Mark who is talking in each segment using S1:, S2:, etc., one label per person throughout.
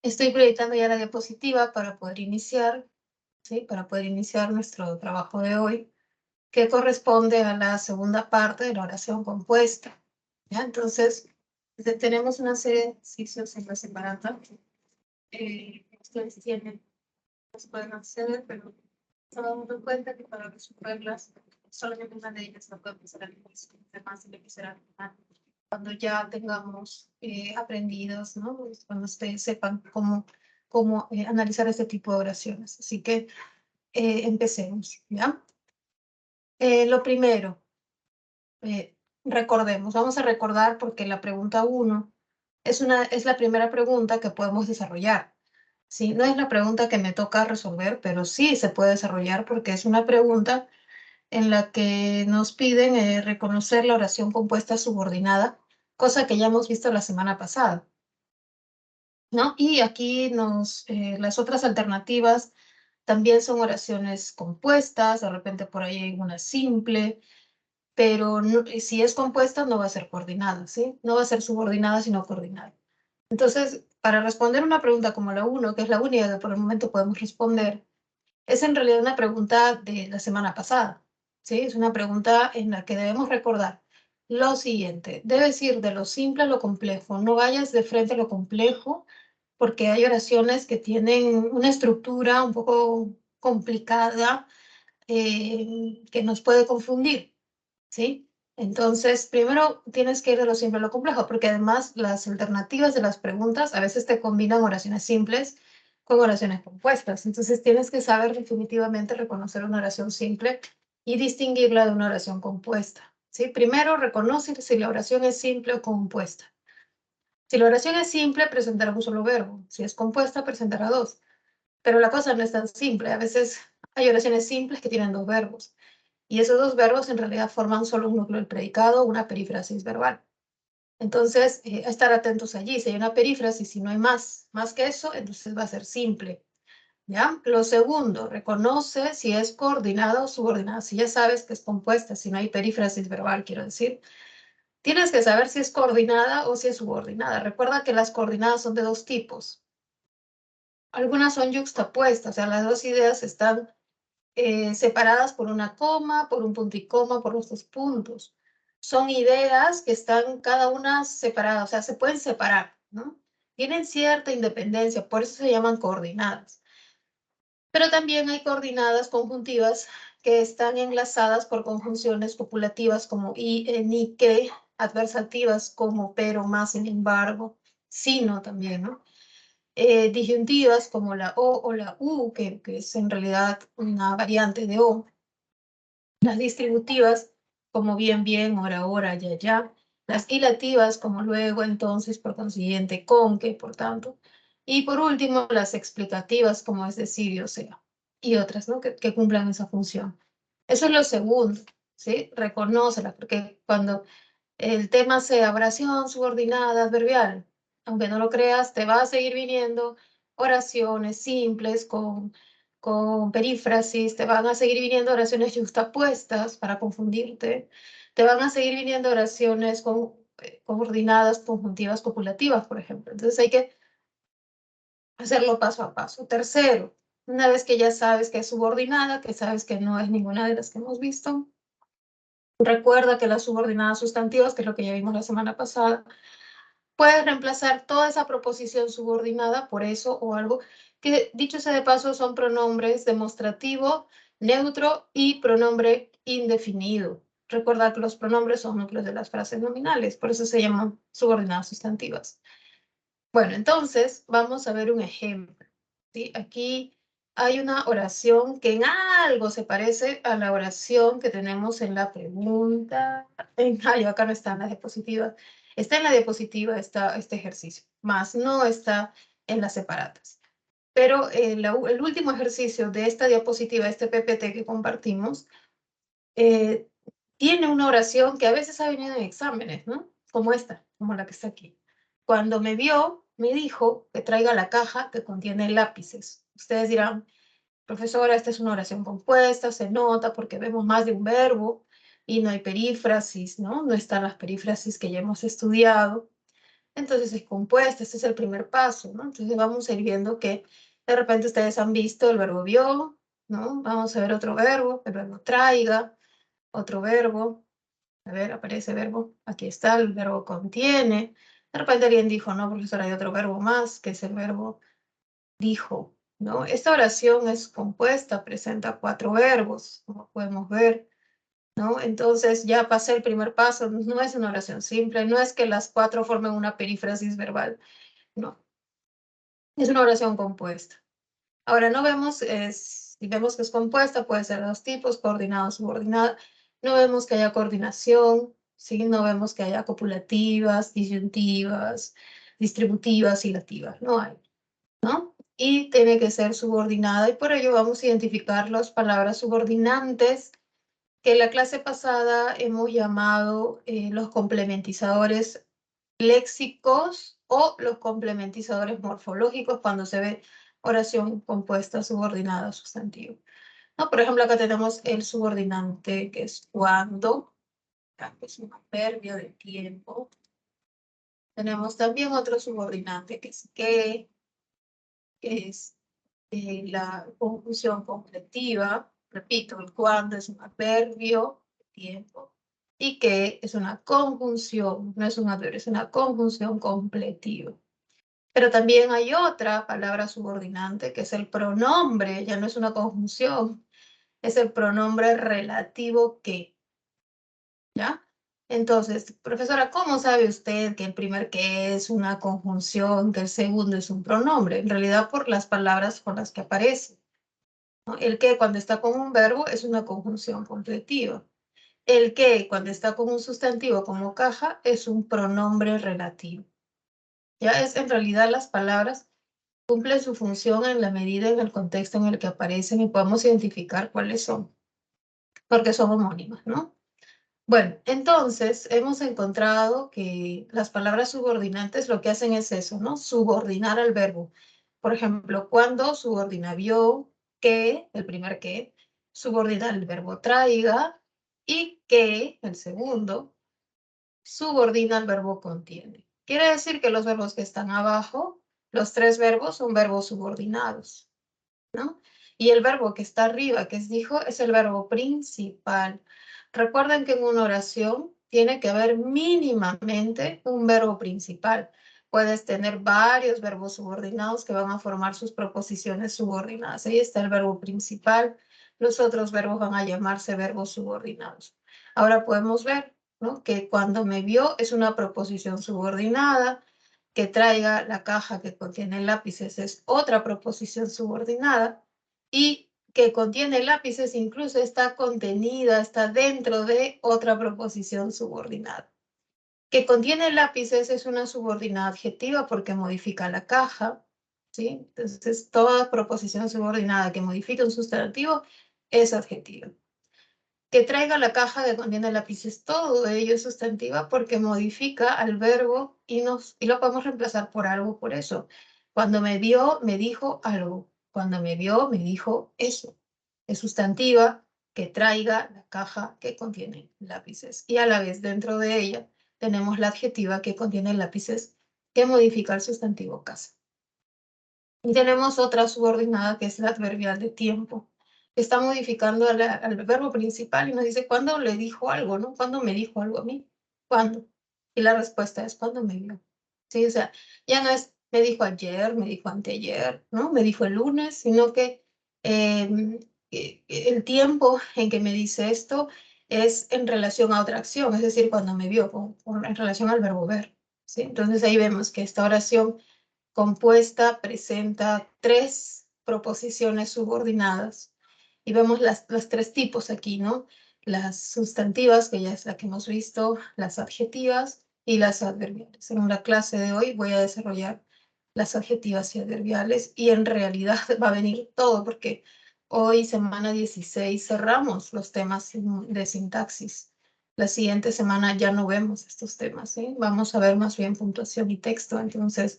S1: Estoy proyectando ya la diapositiva para poder iniciar, ¿sí? Para poder iniciar nuestro trabajo de hoy, que corresponde a la segunda parte de la oración compuesta, ¿ya? Entonces, tenemos una serie de ejercicios en la separata. Ustedes tienen, los pueden hacer, pero se van dando cuenta que para resolverlas, solamente una de ellas no puede empezar al inicio, además de empezar al final. Cuando ya tengamos aprendidos, ¿no? Cuando ustedes sepan cómo analizar este tipo de oraciones. Así que empecemos, ¿ya? Lo primero, recordemos, vamos a recordar porque la pregunta 1 es la primera pregunta que podemos desarrollar. ¿Sí? No es la pregunta que me toca resolver, pero sí se puede desarrollar porque es una pregunta en la que nos piden reconocer la oración compuesta subordinada, cosa que ya hemos visto la semana pasada, ¿no? Y aquí las otras alternativas también son oraciones compuestas, de repente por ahí hay una simple, pero si es compuesta no va a ser coordinada, ¿sí? No va a ser subordinada, sino coordinada. Entonces, para responder una pregunta como la 1, que es la única que por el momento podemos responder, es en realidad una pregunta de la semana pasada, ¿sí? Es una pregunta en la que debemos recordar lo siguiente, debes ir de lo simple a lo complejo, no vayas de frente a lo complejo, porque hay oraciones que tienen una estructura un poco complicada que nos puede confundir, ¿sí? Entonces, primero tienes que ir de lo simple a lo complejo, porque además las alternativas de las preguntas a veces te combinan oraciones simples con oraciones compuestas. Entonces, tienes que saber definitivamente reconocer una oración simple y distinguirla de una oración compuesta, ¿sí? Primero, reconoce si la oración es simple o compuesta. Si la oración es simple, presentará un solo verbo. Si es compuesta, presentará dos. Pero la cosa no es tan simple. A veces hay oraciones simples que tienen dos verbos. Y esos dos verbos en realidad forman solo un núcleo del predicado, una perífrasis verbal. Entonces, estar atentos allí. Si hay una perífrasis, si no hay más que eso, entonces va a ser simple. ¿Ya? Lo segundo, reconoce si es coordinada o subordinada. Si ya sabes que es compuesta, si no hay perífrasis verbal, quiero decir, tienes que saber si es coordinada o si es subordinada. Recuerda que las coordinadas son de dos tipos. Algunas son yuxtapuestas, o sea, las dos ideas están separadas por una coma, por un punto y coma, por los dos puntos. Son ideas que están cada una separadas, o sea, se pueden separar, ¿no? Tienen cierta independencia, por eso se llaman coordinadas. Pero también hay coordinadas conjuntivas que están enlazadas por conjunciones copulativas como y, ni, que, adversativas como pero, más, sin embargo, sino también, ¿no? Disyuntivas como la o la u, que es en realidad una variante de o. Las distributivas como bien, bien, hora, ya, ya. Las ilativas como luego, entonces, por consiguiente, con, que, por tanto. Y por último, las explicativas como es decir y o sea. Y otras, ¿no? Que cumplan esa función. Eso es lo segundo, ¿sí? Reconócela, porque cuando el tema sea oración subordinada adverbial, aunque no lo creas, te va a seguir viniendo oraciones simples con perífrasis, te van a seguir viniendo oraciones justapuestas para confundirte, te van a seguir viniendo oraciones coordinadas, conjuntivas, copulativas, por ejemplo. Entonces hay que hacerlo paso a paso. Tercero, una vez que ya sabes que es subordinada, que sabes que no es ninguna de las que hemos visto, recuerda que las subordinadas sustantivas, que es lo que ya vimos la semana pasada, puedes reemplazar toda esa proposición subordinada por eso o algo que, dicho sea de paso, son pronombres demostrativo, neutro y pronombre indefinido. Recuerda que los pronombres son núcleos de las frases nominales, por eso se llaman subordinadas sustantivas. Bueno, entonces vamos a ver un ejemplo, ¿sí? Aquí hay una oración que en algo se parece a la oración que tenemos en la pregunta. Acá no está en la diapositiva. Está en la diapositiva este ejercicio, más no está en las separatas. Pero el último ejercicio de esta diapositiva, este PPT que compartimos, eh, tiene una oración que a veces ha venido en exámenes, ¿no? Como esta, como la que está aquí. Cuando me vio, me dijo que traiga la caja que contiene lápices. Ustedes dirán, profesora, esta es una oración compuesta, se nota porque vemos más de un verbo y no hay perífrasis, ¿no? No están las perífrasis que ya hemos estudiado. entonces es compuesta. Este es el primer paso, ¿no? Entonces vamos a ir viendo que de repente ustedes han visto el verbo vio, ¿no? Vamos a ver otro verbo, el verbo traiga, otro verbo. A ver, aparece verbo. Aquí está, el verbo contiene. De repente alguien dijo, no, profesora, hay otro verbo más, que es el verbo dijo, ¿no? Esta oración es compuesta, presenta 4 verbos, como podemos ver, ¿no? Entonces ya pasé el primer paso, no es una oración simple, no es que las 4 formen una perífrasis verbal, no. Es una oración compuesta. Ahora no vemos, si vemos que es compuesta, puede ser de 2 tipos, coordinada o subordinada. No vemos que haya coordinación, ¿sí? No vemos que haya copulativas, disyuntivas, distributivas y lativas. No hay, ¿no? Y tiene que ser subordinada, y por ello vamos a identificar las palabras subordinantes que en la clase pasada hemos llamado los complementizadores léxicos o los complementizadores morfológicos cuando se ve oración compuesta subordinada sustantivo. ¿No? Por ejemplo, acá tenemos el subordinante que es cuando, que es un adverbio de tiempo. Tenemos también otro subordinante que es que es la conjunción completiva. Repito, el cuando es un adverbio de tiempo y que es una conjunción, no es un adverbio, es una conjunción completiva. Pero también hay otra palabra subordinante que es el pronombre, ya no es una conjunción, es el pronombre relativo que, ¿ya? Entonces, profesora, ¿cómo sabe usted que el primer que es una conjunción, que el segundo es un pronombre? En realidad por las palabras con las que aparece, ¿no? El que cuando está con un verbo es una conjunción completiva. El que cuando está con un sustantivo como caja es un pronombre relativo. Ya es en realidad las palabras cumplen su función en la medida en el contexto en el que aparecen y podemos identificar cuáles son, porque son homónimas, ¿no? Bueno, entonces hemos encontrado que las palabras subordinantes lo que hacen es eso, ¿no? Subordinar al verbo. Por ejemplo, cuando subordina vio, que, el primer que, subordina el verbo traiga y que, el segundo, subordina al verbo contiene. Quiere decir que los verbos que están abajo, los 3 verbos son verbos subordinados, ¿no? Y el verbo que está arriba, que es dijo, es el verbo principal. Recuerden que en una oración tiene que haber mínimamente un verbo principal. Puedes tener varios verbos subordinados que van a formar sus proposiciones subordinadas. Ahí está el verbo principal. Los otros verbos van a llamarse verbos subordinados. Ahora podemos ver, ¿no?, que cuando me vio es una proposición subordinada, que traiga la caja que contiene lápices es otra proposición subordinada, y que contiene lápices incluso está contenida, está dentro de otra proposición subordinada. Que contiene lápices es una subordinada adjetiva porque modifica la caja, ¿sí? Entonces, toda proposición subordinada que modifique un sustantivo es adjetiva. Que traiga la caja que contiene lápices, todo ello es sustantiva porque modifica al verbo y lo podemos reemplazar por algo por eso. Cuando me vio, me dijo algo. Cuando me vio, me dijo eso. Es sustantiva que traiga la caja que contiene lápices. Y a la vez dentro de ella tenemos la adjetiva que contiene lápices que modifica el sustantivo casa. Y tenemos otra subordinada que es la adverbial de tiempo. Está modificando al verbo principal y nos dice cuándo le dijo algo, ¿no? ¿Cuándo me dijo algo a mí? ¿Cuándo? Y la respuesta es cuando me vio. Sí, o sea, ya no es me dijo ayer, me dijo anteayer, ¿no? Me dijo el lunes, sino que el tiempo en que me dice esto es en relación a otra acción, es decir, cuando me vio, en relación al verbo ver. ¿Sí? Entonces ahí vemos que esta oración compuesta presenta 3 proposiciones subordinadas. Y vemos los 3 tipos aquí, ¿no? Las sustantivas, que ya es la que hemos visto, las adjetivas y las adverbiales. En la clase de hoy voy a desarrollar las adjetivas y adverbiales y en realidad va a venir todo porque hoy, semana 16, cerramos los temas de sintaxis. La siguiente semana ya no vemos estos temas, ¿sí? Vamos a ver más bien puntuación y texto. Entonces,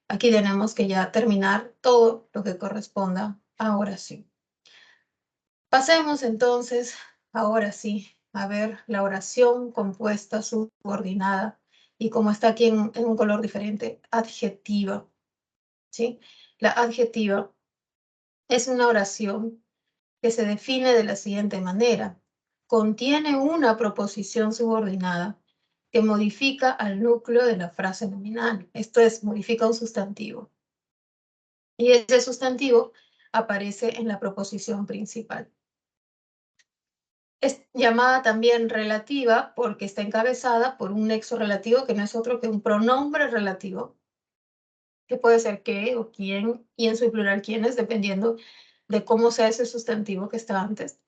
S1: aquí tenemos que ya terminar todo lo que corresponda a oración. Pasemos entonces, ahora sí, a ver la oración compuesta subordinada y como está aquí en un color diferente, adjetiva, ¿sí? La adjetiva es una oración que se define de la siguiente manera. Contiene una proposición subordinada que modifica al núcleo de la frase nominal. Esto es, modifica un sustantivo. Y ese sustantivo aparece en la proposición principal. Es llamada también relativa porque está encabezada por un nexo relativo que no es otro que un pronombre relativo, que puede ser qué o quién, y en su plural quiénes, dependiendo de cómo sea ese sustantivo que está antes,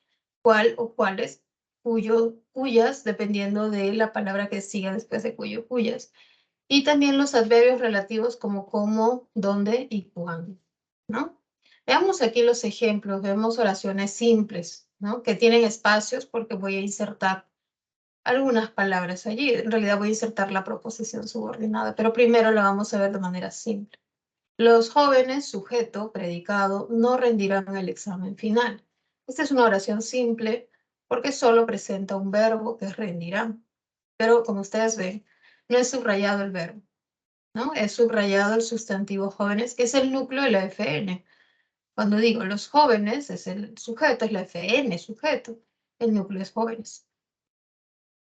S1: cuál o cuáles, cuyas, dependiendo de la palabra que siga después de cuyo, cuyas. Y también los adverbios relativos como cómo, dónde y cuándo, ¿no? Veamos aquí los ejemplos, vemos oraciones simples, ¿no? Que tienen espacios porque voy a insertar algunas palabras allí. En realidad voy a insertar la proposición subordinada, pero primero la vamos a ver de manera simple. Los jóvenes, sujeto, predicado, no rendirán el examen final. Esta es una oración simple porque solo presenta un verbo que es rendirán. Pero como ustedes ven, no es subrayado el verbo, ¿no? Es subrayado el sustantivo jóvenes, que es el núcleo de la FN. Cuando digo los jóvenes, es el sujeto, es la FN, sujeto. El núcleo es jóvenes.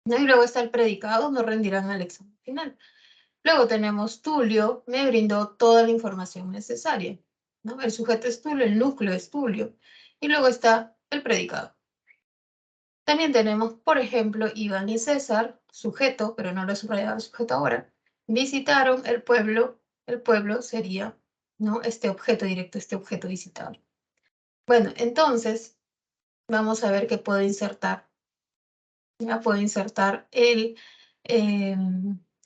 S1: ¿No? Y luego está el predicado, no rendirán el examen final. Luego tenemos Tulio, me brindó toda la información necesaria, ¿no? El sujeto es Tulio, el núcleo es Tulio. Y luego está el predicado. También tenemos, por ejemplo, Iván y César, sujeto, pero no lo he subrayado el sujeto ahora, visitaron el pueblo sería, ¿no? Este objeto directo, este objeto visitado. Bueno, entonces, vamos a ver qué puedo insertar. Ya puedo insertar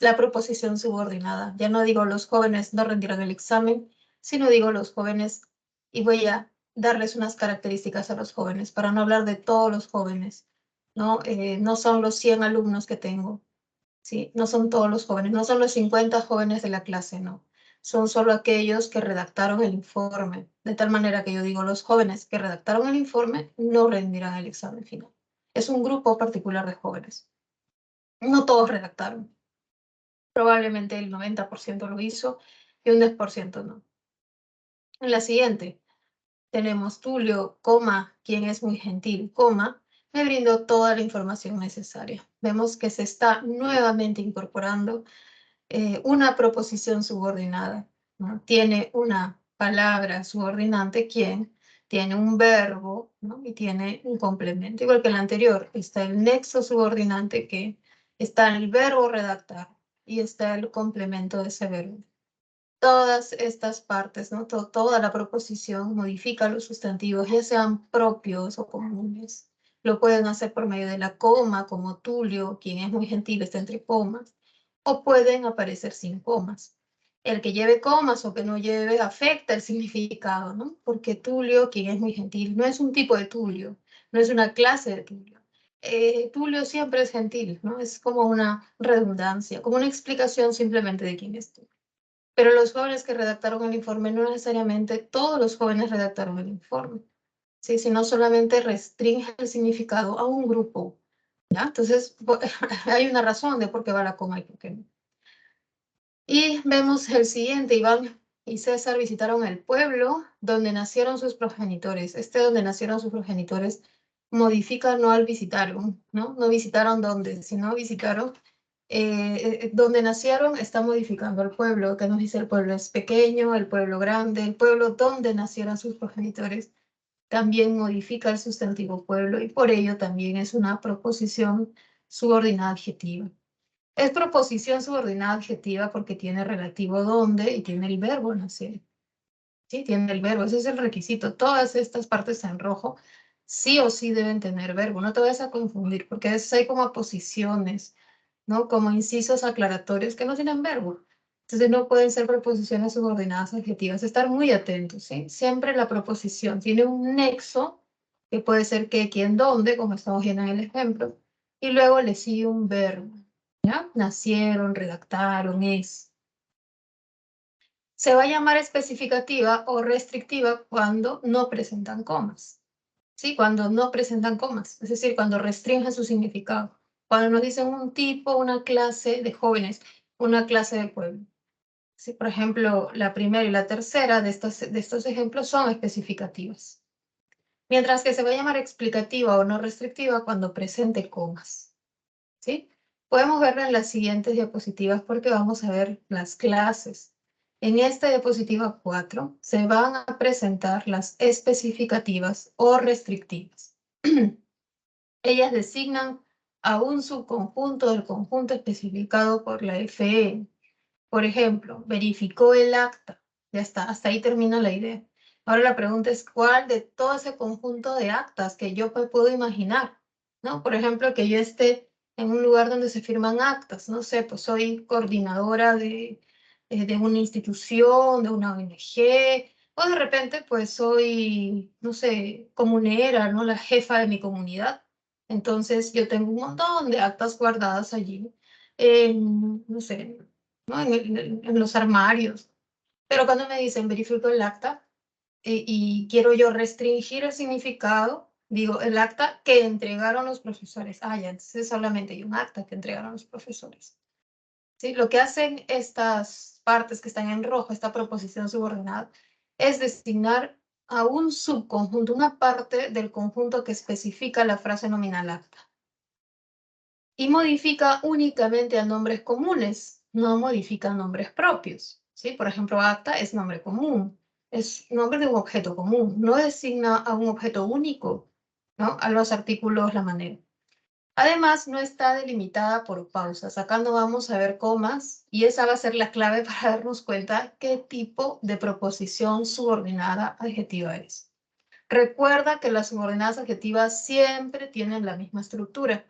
S1: la proposición subordinada. Ya no digo los jóvenes no rendirán el examen, sino digo los jóvenes y voy a darles unas características a los jóvenes para no hablar de todos los jóvenes, ¿no? No son los 100 alumnos que tengo, ¿sí? No son todos los jóvenes, no son los 50 jóvenes de la clase, no. Son solo aquellos que redactaron el informe, de tal manera que yo digo los jóvenes que redactaron el informe no rendirán el examen final. Es un grupo particular de jóvenes. No todos redactaron. Probablemente el 90% lo hizo y un 10% no. En la siguiente tenemos Tulio, coma, quien es muy gentil, coma, me brindó toda la información necesaria. Vemos que se está nuevamente incorporando una proposición subordinada, ¿no? Tiene una palabra subordinante, quien, tiene un verbo, ¿no? Y tiene un complemento. Igual que el anterior, está el nexo subordinante que está el verbo redactar y está el complemento de ese verbo. Todas estas partes, ¿no? Toda la proposición modifica los sustantivos, ya sean propios o comunes. Lo pueden hacer por medio de la coma, como Tulio, quien es muy gentil, está entre comas, o pueden aparecer sin comas. El que lleve comas o que no lleve afecta el significado, ¿no? Porque Tulio, quien es muy gentil, no es un tipo de Tulio, no es una clase de Tulio. Tulio siempre es gentil, ¿no? Es como una redundancia, como una explicación simplemente de quién es Tulio. Pero los jóvenes que redactaron el informe, no necesariamente todos los jóvenes redactaron el informe, ¿sí? Sino solamente restringe el significado a un grupo, ¿ya? Entonces, hay una razón de por qué va la coma y por qué no. Y vemos el siguiente, Iván y César visitaron el pueblo donde nacieron sus progenitores. Donde nacieron sus progenitores modifica no al visitaron, ¿no? No visitaron donde, sino visitaron donde nacieron. Está modificando el pueblo, que nos dice el pueblo es pequeño, el pueblo grande, el pueblo donde nacieron sus progenitores, también modifica el sustantivo pueblo y por ello también es una proposición subordinada adjetiva. Es proposición subordinada adjetiva porque tiene relativo donde y tiene el verbo nacer. Sí, tiene el verbo, ese es el requisito. Todas estas partes en rojo sí o sí deben tener verbo. No te vayas a confundir porque a veces hay como posiciones, ¿no? Como incisos aclaratorios que no tienen verbo. Entonces no pueden ser preposiciones subordinadas adjetivas. Estar muy atentos, ¿sí? Siempre la proposición tiene un nexo que puede ser qué, quién, dónde, como estamos viendo en el ejemplo, y luego le sigue un verbo. ¿Ya? Nacieron, redactaron, es. Se va a llamar especificativa o restrictiva cuando no presentan comas. ¿Sí? Cuando no presentan comas, es decir, cuando restringen su significado. Cuando nos dicen un tipo, una clase de jóvenes, una clase de pueblo. Si, por ejemplo, la primera y la tercera de estos ejemplos son especificativas. Mientras que se va a llamar explicativa o no restrictiva cuando presente comas. ¿Sí? Podemos verlo en las siguientes diapositivas porque vamos a ver las clases. En esta diapositiva 4 se van a presentar las especificativas o restrictivas. Ellas designan a un subconjunto del conjunto especificado por la FE. Por ejemplo, verificó el acta. Ya está, hasta ahí termina la idea. Ahora la pregunta es, ¿cuál de todo ese conjunto de actas que yo me puedo imaginar? ¿No? Por ejemplo, que yo esté en un lugar donde se firman actas. No sé, pues soy coordinadora de una institución, de una ONG, o de repente, pues soy, no sé, comunera, ¿no? La jefa de mi comunidad. Entonces, yo tengo un montón de actas guardadas allí, no sé, ¿no? En los armarios. Pero cuando me dicen verifico el acta y quiero yo restringir el significado, digo el acta que entregaron los profesores. Ah, ya, entonces solamente hay un acta que entregaron los profesores. ¿Sí? Lo que hacen estas partes que están en rojo, esta proposición subordinada, es designar a un subconjunto, una parte del conjunto que especifica la frase nominal acta. Y modifica únicamente a nombres comunes, no modifica nombres propios. ¿Sí? Por ejemplo, acta es nombre común, es nombre de un objeto común, no designa a un objeto único, ¿no? A los artículos la manera. Además, no está delimitada por pausas. Acá no vamos a ver comas y esa va a ser la clave para darnos cuenta qué tipo de proposición subordinada adjetiva es. Recuerda que las subordinadas adjetivas siempre tienen la misma estructura.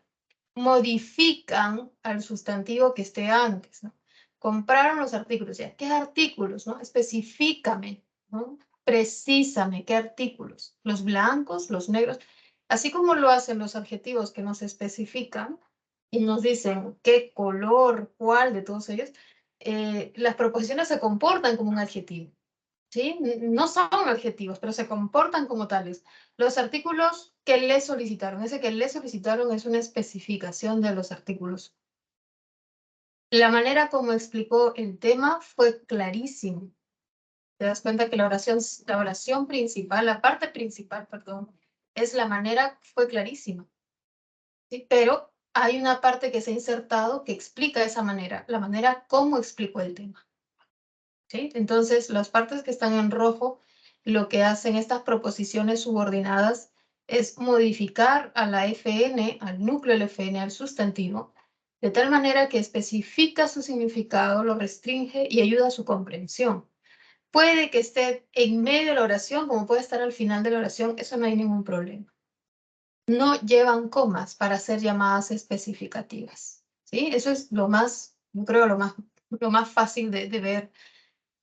S1: Modifican al sustantivo que esté antes, ¿no? Compraron los artículos, ya, ¿qué artículos, no? Especifícame, ¿no? Precísame, ¿qué artículos? Los blancos, los negros, así como lo hacen los adjetivos que nos especifican y nos dicen qué color, cuál de todos ellos, las proposiciones se comportan como un adjetivo. ¿Sí? No son adjetivos, pero se comportan como tales. Los artículos que le solicitaron, ese que le solicitaron es una especificación de los artículos. La manera como explicó el tema fue clarísima. Te das cuenta que la oración principal, la parte principal, perdón, es la manera, fue clarísima. ¿Sí? Pero hay una parte que se ha insertado que explica esa manera, la manera como explicó el tema. ¿Sí? Entonces, las partes que están en rojo, lo que hacen estas proposiciones subordinadas es modificar a la FN, al núcleo del FN, al sustantivo, de tal manera que especifica su significado, lo restringe y ayuda a su comprensión. Puede que esté en medio de la oración, como puede estar al final de la oración, eso no hay ningún problema. No llevan comas para ser llamadas especificativas. ¿Sí? Eso es lo más, yo creo, lo más fácil de ver,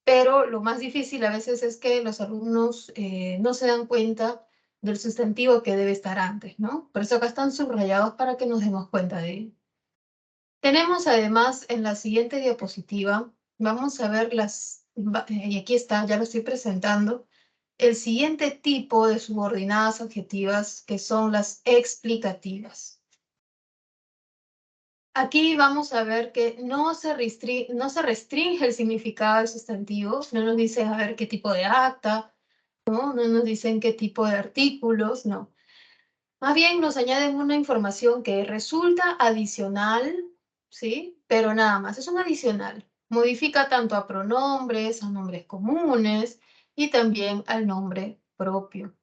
S1: pero lo más difícil a veces es que los alumnos no se dan cuenta del sustantivo que debe estar antes, ¿no? Por eso acá están subrayados para que nos demos cuenta de ello. Tenemos además en la siguiente diapositiva, vamos a ver y aquí está, ya lo estoy presentando, el siguiente tipo de subordinadas adjetivas que son las explicativas. Aquí vamos a ver que no se restringe el significado del sustantivo, no nos dicen a ver qué tipo de acta, ¿no? No nos dicen qué tipo de artículos, no. Más bien nos añaden una información que resulta adicional, ¿sí? Pero nada más, es un adicional. Modifica tanto a pronombres, a nombres comunes y también al nombre propio.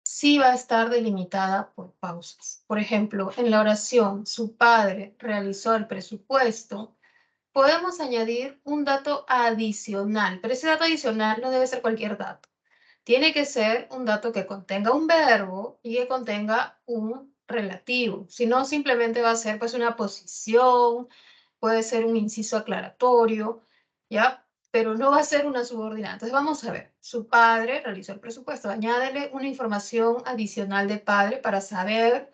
S1: Sí va a estar delimitada por pausas. Por ejemplo, en la oración, su padre realizó el presupuesto, podemos añadir un dato adicional, pero ese dato adicional no debe ser cualquier dato. Tiene que ser un dato que contenga un verbo y que contenga un relativo. Si no, simplemente va a ser pues una posición, puede ser un inciso aclaratorio, ¿ya? Pero no va a ser una subordinada. Entonces vamos a ver, su padre realizó el presupuesto, añádele una información adicional de padre para saber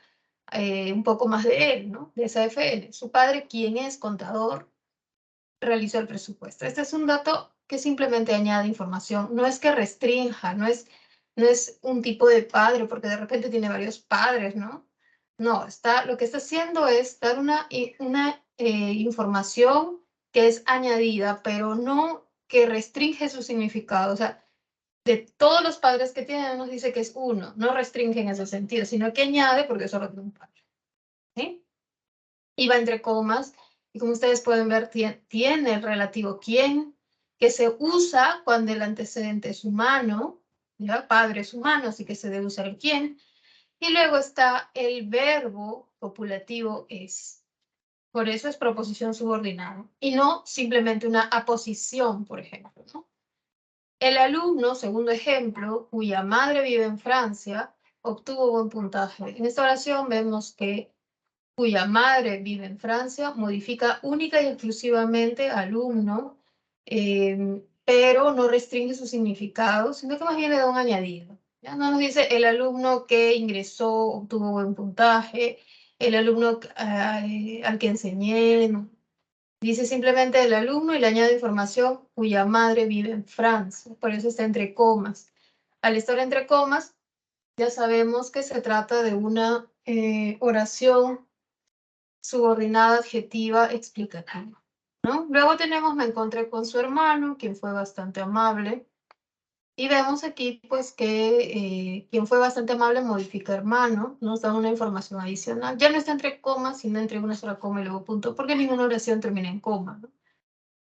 S1: un poco más de él, ¿no? De esa FN. Su padre, quien es contador, realizó el presupuesto. Este es un dato que simplemente añade información, no es que restrinja, no es un tipo de padre, porque de repente tiene varios padres, ¿no? No, lo que está haciendo es dar una información que es añadida, pero no que restringe su significado. O sea, de todos los padres que tienen, nos dice que es uno, no restringe en ese sentido, sino que añade porque solo tiene un padre. ¿Sí? Y va entre comas, y como ustedes pueden ver, tiene el relativo quién, que se usa cuando el antecedente es humano, ¿ya? Padre es humano, así que se debe usar el quién. Y luego está el verbo copulativo es. Por eso es proposición subordinada y no simplemente una aposición, por ejemplo, ¿no? El alumno, segundo ejemplo, cuya madre vive en Francia, obtuvo buen puntaje. En esta oración vemos que cuya madre vive en Francia modifica única y exclusivamente alumno, pero no restringe su significado, sino que más bien le da un añadido. Ya no nos dice el alumno que ingresó, obtuvo buen puntaje, el alumno al que enseñé, no. Dice simplemente el alumno y le añade información cuya madre vive en Francia, por eso está entre comas. Al estar entre comas, ya sabemos que se trata de una oración subordinada adjetiva explicativa, ¿no? Luego tenemos me encontré con su hermano, quien fue bastante amable. Y vemos aquí, pues, que quien fue bastante amable modifica hermano, nos da una información adicional. Ya no está entre comas, sino entre una sola coma y luego punto, porque ninguna oración termina en coma, ¿no?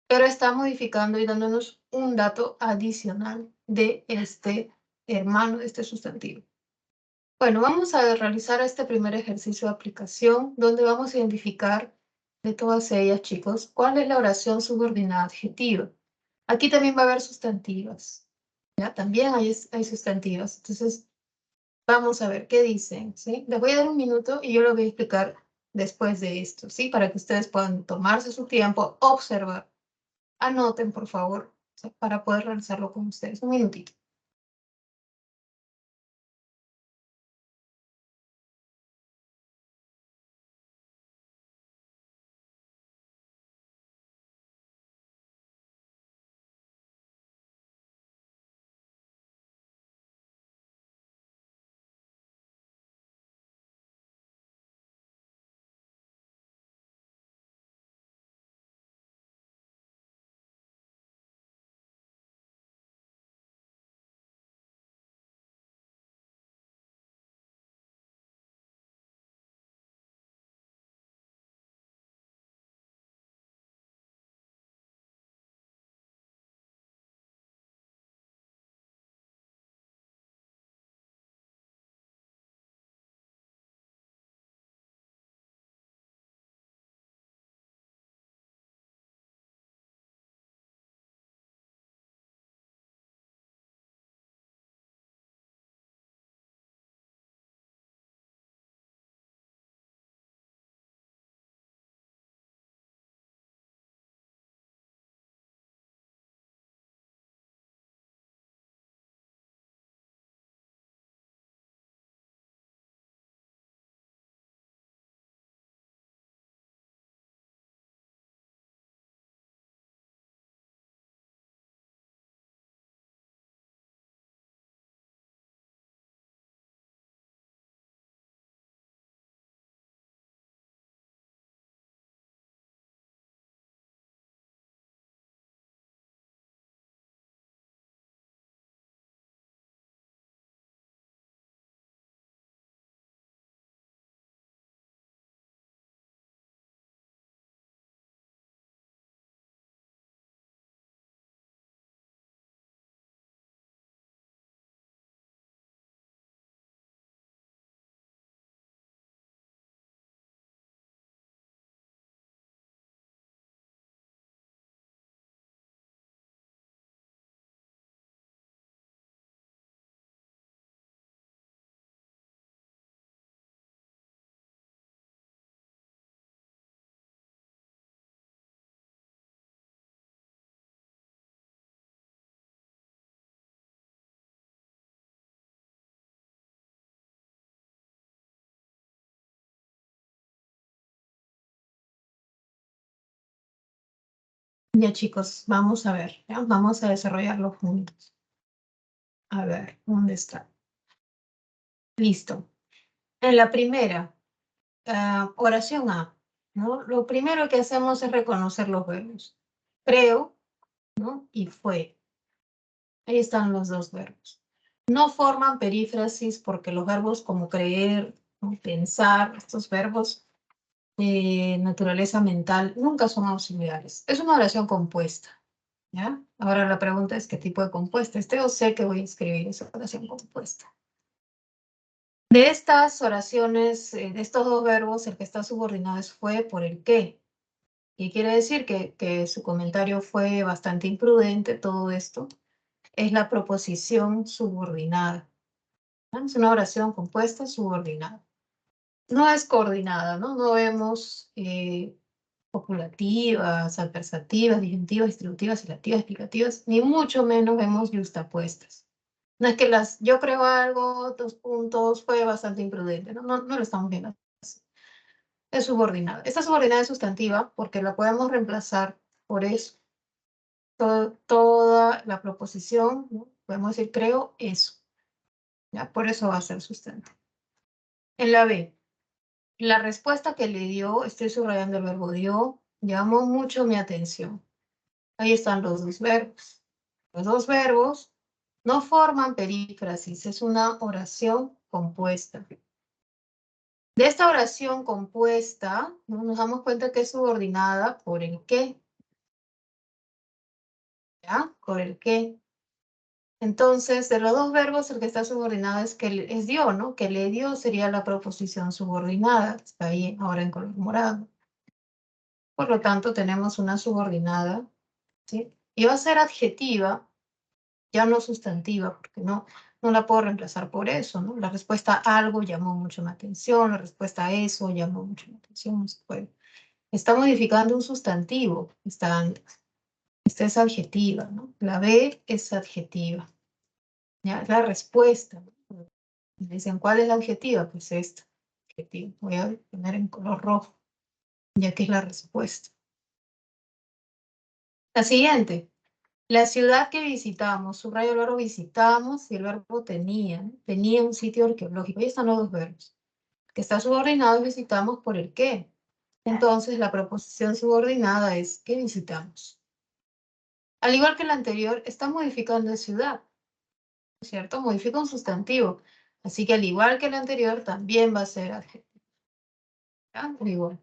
S1: Pero está modificando y dándonos un dato adicional de este hermano, de este sustantivo. Bueno, vamos a realizar este primer ejercicio de aplicación, donde vamos a identificar de todas ellas, chicos, cuál es la oración subordinada adjetiva. Aquí también va a haber sustantivas, ¿ya? También hay sustantivas. Entonces, vamos a ver qué dicen, ¿sí? Les voy a dar un minuto y yo lo voy a explicar después de esto, ¿sí? Para que ustedes puedan tomarse su tiempo, observar. Anoten, por favor, ¿sí? Para poder realizarlo con ustedes. Un minutito. Ya, chicos, vamos a ver, ¿ya? Vamos a desarrollarlo juntos. A ver, ¿dónde está? Listo. En la primera, oración A, ¿no? Lo primero que hacemos es reconocer los verbos. Creo, ¿no? Y fue. Ahí están los dos verbos. No forman perífrasis porque los verbos como creer, ¿no? Pensar, estos verbos de naturaleza mental nunca son auxiliares. Es una oración compuesta, ¿ya? Ahora la pregunta es qué tipo de compuesta. O sé que voy a escribir esa oración compuesta. De estas oraciones, de estos dos verbos, el que está subordinado es fue por el qué. Y quiere decir que su comentario fue bastante imprudente, todo esto. Es la proposición subordinada, ¿no? Es una oración compuesta subordinada. No es coordinada, ¿no? No vemos copulativas, adversativas, disyuntivas, distributivas, ilativas, explicativas, ni mucho menos vemos yuxtapuestas. No es que yo creo algo, 2 puntos, fue bastante imprudente, ¿no? No lo estamos viendo así. Es subordinada. Esta subordinada es sustantiva porque la podemos reemplazar por eso. Toda la proposición, ¿no? Podemos decir creo eso, ¿ya? Por eso va a ser sustantivo. En la B, la respuesta que le dio, estoy subrayando el verbo dio, llamó mucho mi atención. Ahí están los dos verbos. Los dos verbos no forman perífrasis, es una oración compuesta. De esta oración compuesta, ¿no? Nos damos cuenta que es subordinada por el qué. ¿Ya? Por el qué. Entonces, de los dos verbos, el que está subordinado es dio, ¿no? Que le dio sería la proposición subordinada. Está ahí ahora en color morado. Por lo tanto, tenemos una subordinada, ¿sí? Y va a ser adjetiva, ya no sustantiva, porque no la puedo reemplazar por eso, ¿no? La respuesta a algo llamó mucho mi atención, la respuesta a eso llamó mucho mi atención, no se puede. Está modificando un sustantivo, esta es adjetiva, ¿no? La B es adjetiva, ¿ya? Es la respuesta, ¿no? Me dicen, ¿cuál es la adjetiva? Pues esta, adjetiva. Voy a poner en color rojo, ya que es la respuesta. La siguiente. La ciudad que visitamos, subrayo el verbo visitamos y el verbo tenía, ¿no? Tenía un sitio arqueológico. Ahí están los dos verbos. Que está subordinado y visitamos por el qué. Entonces, la proposición subordinada es ¿qué visitamos? Al igual que la anterior, está modificando de ciudad, ¿cierto? Modifica un sustantivo. Así que al igual que la anterior, también va a ser adjetivo. ¿Ya? Igual.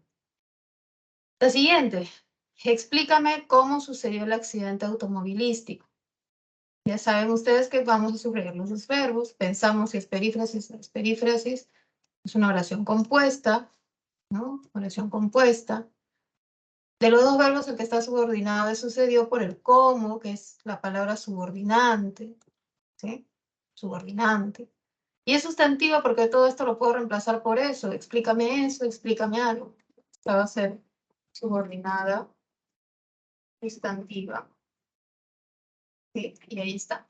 S1: La siguiente. Explícame cómo sucedió el accidente automovilístico. Ya saben ustedes que vamos a subrayar los dos verbos. Pensamos si es perífrasis o es perífrasis. Es una oración compuesta, ¿no? Oración compuesta. De los dos verbos, el que está subordinado sucedió por el cómo, que es la palabra subordinante, ¿sí? Subordinante. Y es sustantiva porque todo esto lo puedo reemplazar por eso. Explícame eso, explícame algo. Esta va a ser subordinada, sustantiva. Sí, y ahí está.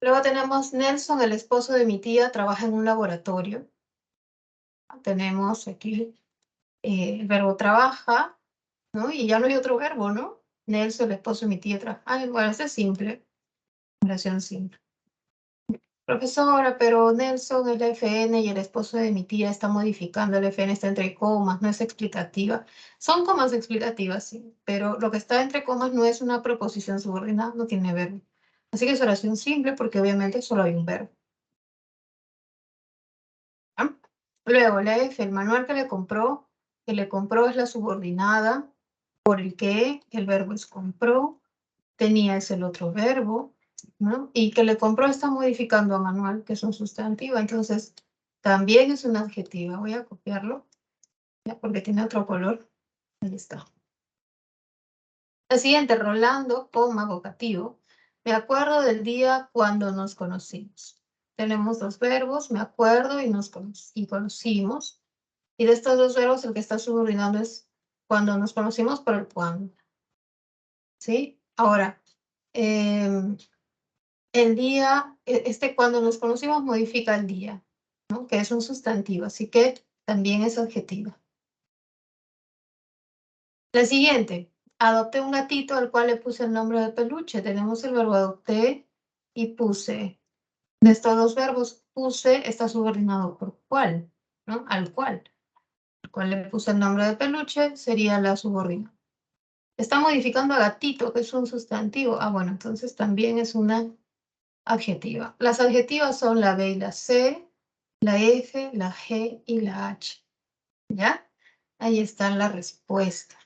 S1: Luego tenemos Nelson, el esposo de mi tía, trabaja en un laboratorio. Tenemos aquí el verbo trabaja, ¿no? Y ya no hay otro verbo, ¿no? Nelson, el esposo de mi tía, trabaja. Ah, bueno, este es simple. Oración simple. Profesora, pero Nelson es la FN y el esposo de mi tía está modificando. El FN está entre comas, no es explicativa. Son comas explicativas, sí, pero lo que está entre comas no es una proposición subordinada, no tiene verbo. Así que es oración simple porque obviamente solo hay un verbo. ¿Ah? Luego, la F, el manual que le compró es la subordinada por el que el verbo es compró, tenía es el otro verbo, ¿no? Y que le compró está modificando a manual, que es un sustantivo, entonces también es una adjetiva. Voy a copiarlo, ¿ya? Porque tiene otro color. Ahí está. La siguiente, Rolando, coma, vocativo. Me acuerdo del día cuando nos conocimos. Tenemos dos verbos, me acuerdo y conocimos. Y de estos dos verbos, el que está subordinando es cuando nos conocimos por el cuándo. ¿Sí? Ahora, el día, cuando nos conocimos modifica el día, ¿no? Que es un sustantivo, así que también es adjetiva. La siguiente, adopté un gatito al cual le puse el nombre de peluche. Tenemos el verbo adopté y puse. De estos dos verbos, puse está subordinado por cuál. ¿no? Al cual le puse el nombre de peluche, sería la subordinada. Está modificando a gatito, que es un sustantivo. Ah, bueno, entonces también es una adjetiva. Las adjetivas son la B y la C, la F, la G y la H. ¿Ya? Ahí está la respuesta.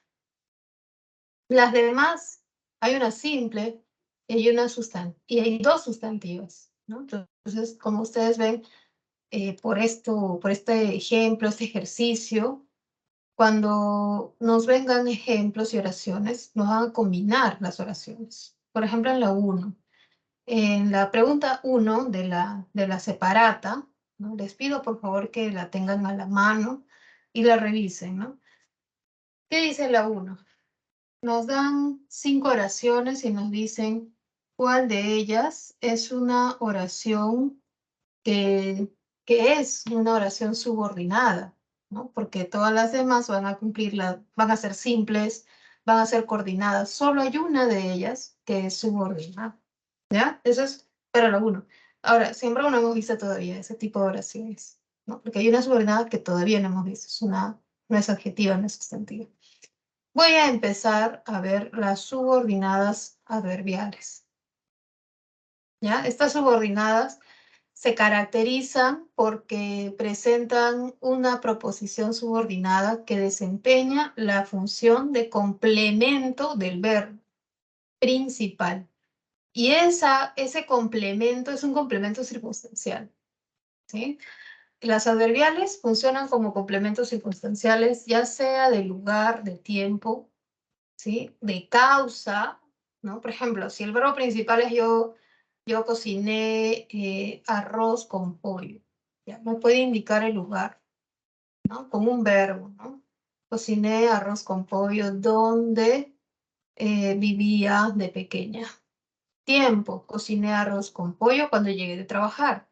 S1: Las demás, hay una simple y hay dos sustantivas, ¿no? Entonces, como ustedes ven, por este ejemplo, este ejercicio, cuando nos vengan ejemplos y oraciones, nos van a combinar las oraciones. Por ejemplo, en la 1. En la pregunta 1 de la separata, ¿no? Les pido por favor que la tengan a la mano y la revisen, ¿no? ¿Qué dice la 1? Nos dan 5 oraciones y nos dicen cuál de ellas es una oración que, que es una oración subordinada, ¿no? Porque todas las demás van a van a ser simples, van a ser coordinadas. Solo hay una de ellas que es subordinada, ¿ya? Eso es para la 1. Ahora, siempre no hemos visto todavía ese tipo de oraciones, ¿no? Porque hay una subordinada que todavía no hemos visto, no es adjetiva, no es sustantiva. Voy a empezar a ver las subordinadas adverbiales, ¿ya? Estas subordinadas se caracterizan porque presentan una proposición subordinada que desempeña la función de complemento del verbo principal. Y ese complemento es un complemento circunstancial, ¿sí? Las adverbiales funcionan como complementos circunstanciales, ya sea de lugar, de tiempo, ¿sí? De causa, ¿no? Por ejemplo, si el verbo principal es yo cociné arroz con pollo, ya me puede indicar el lugar, ¿no? Con un verbo, ¿no? Cociné arroz con pollo donde vivía de pequeña. Tiempo, cociné arroz con pollo cuando llegué de trabajar.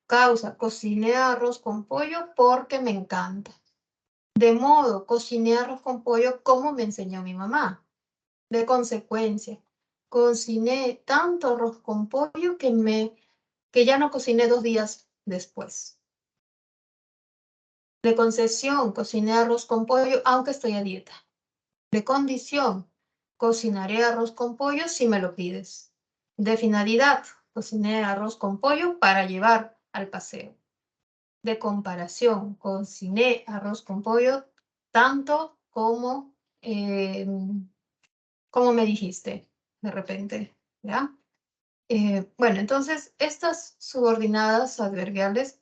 S1: Causa, cociné arroz con pollo porque me encanta. De modo, cociné arroz con pollo como me enseñó mi mamá. De consecuencia, cociné tanto arroz con pollo que ya no cociné 2 días después. De concesión, cociné arroz con pollo aunque estoy a dieta. De condición, cocinaré arroz con pollo si me lo pides. De finalidad, cociné arroz con pollo para llevar al paseo. De comparación, cociné arroz con pollo tanto como me dijiste de repente, ¿ya? Bueno, entonces estas subordinadas adverbiales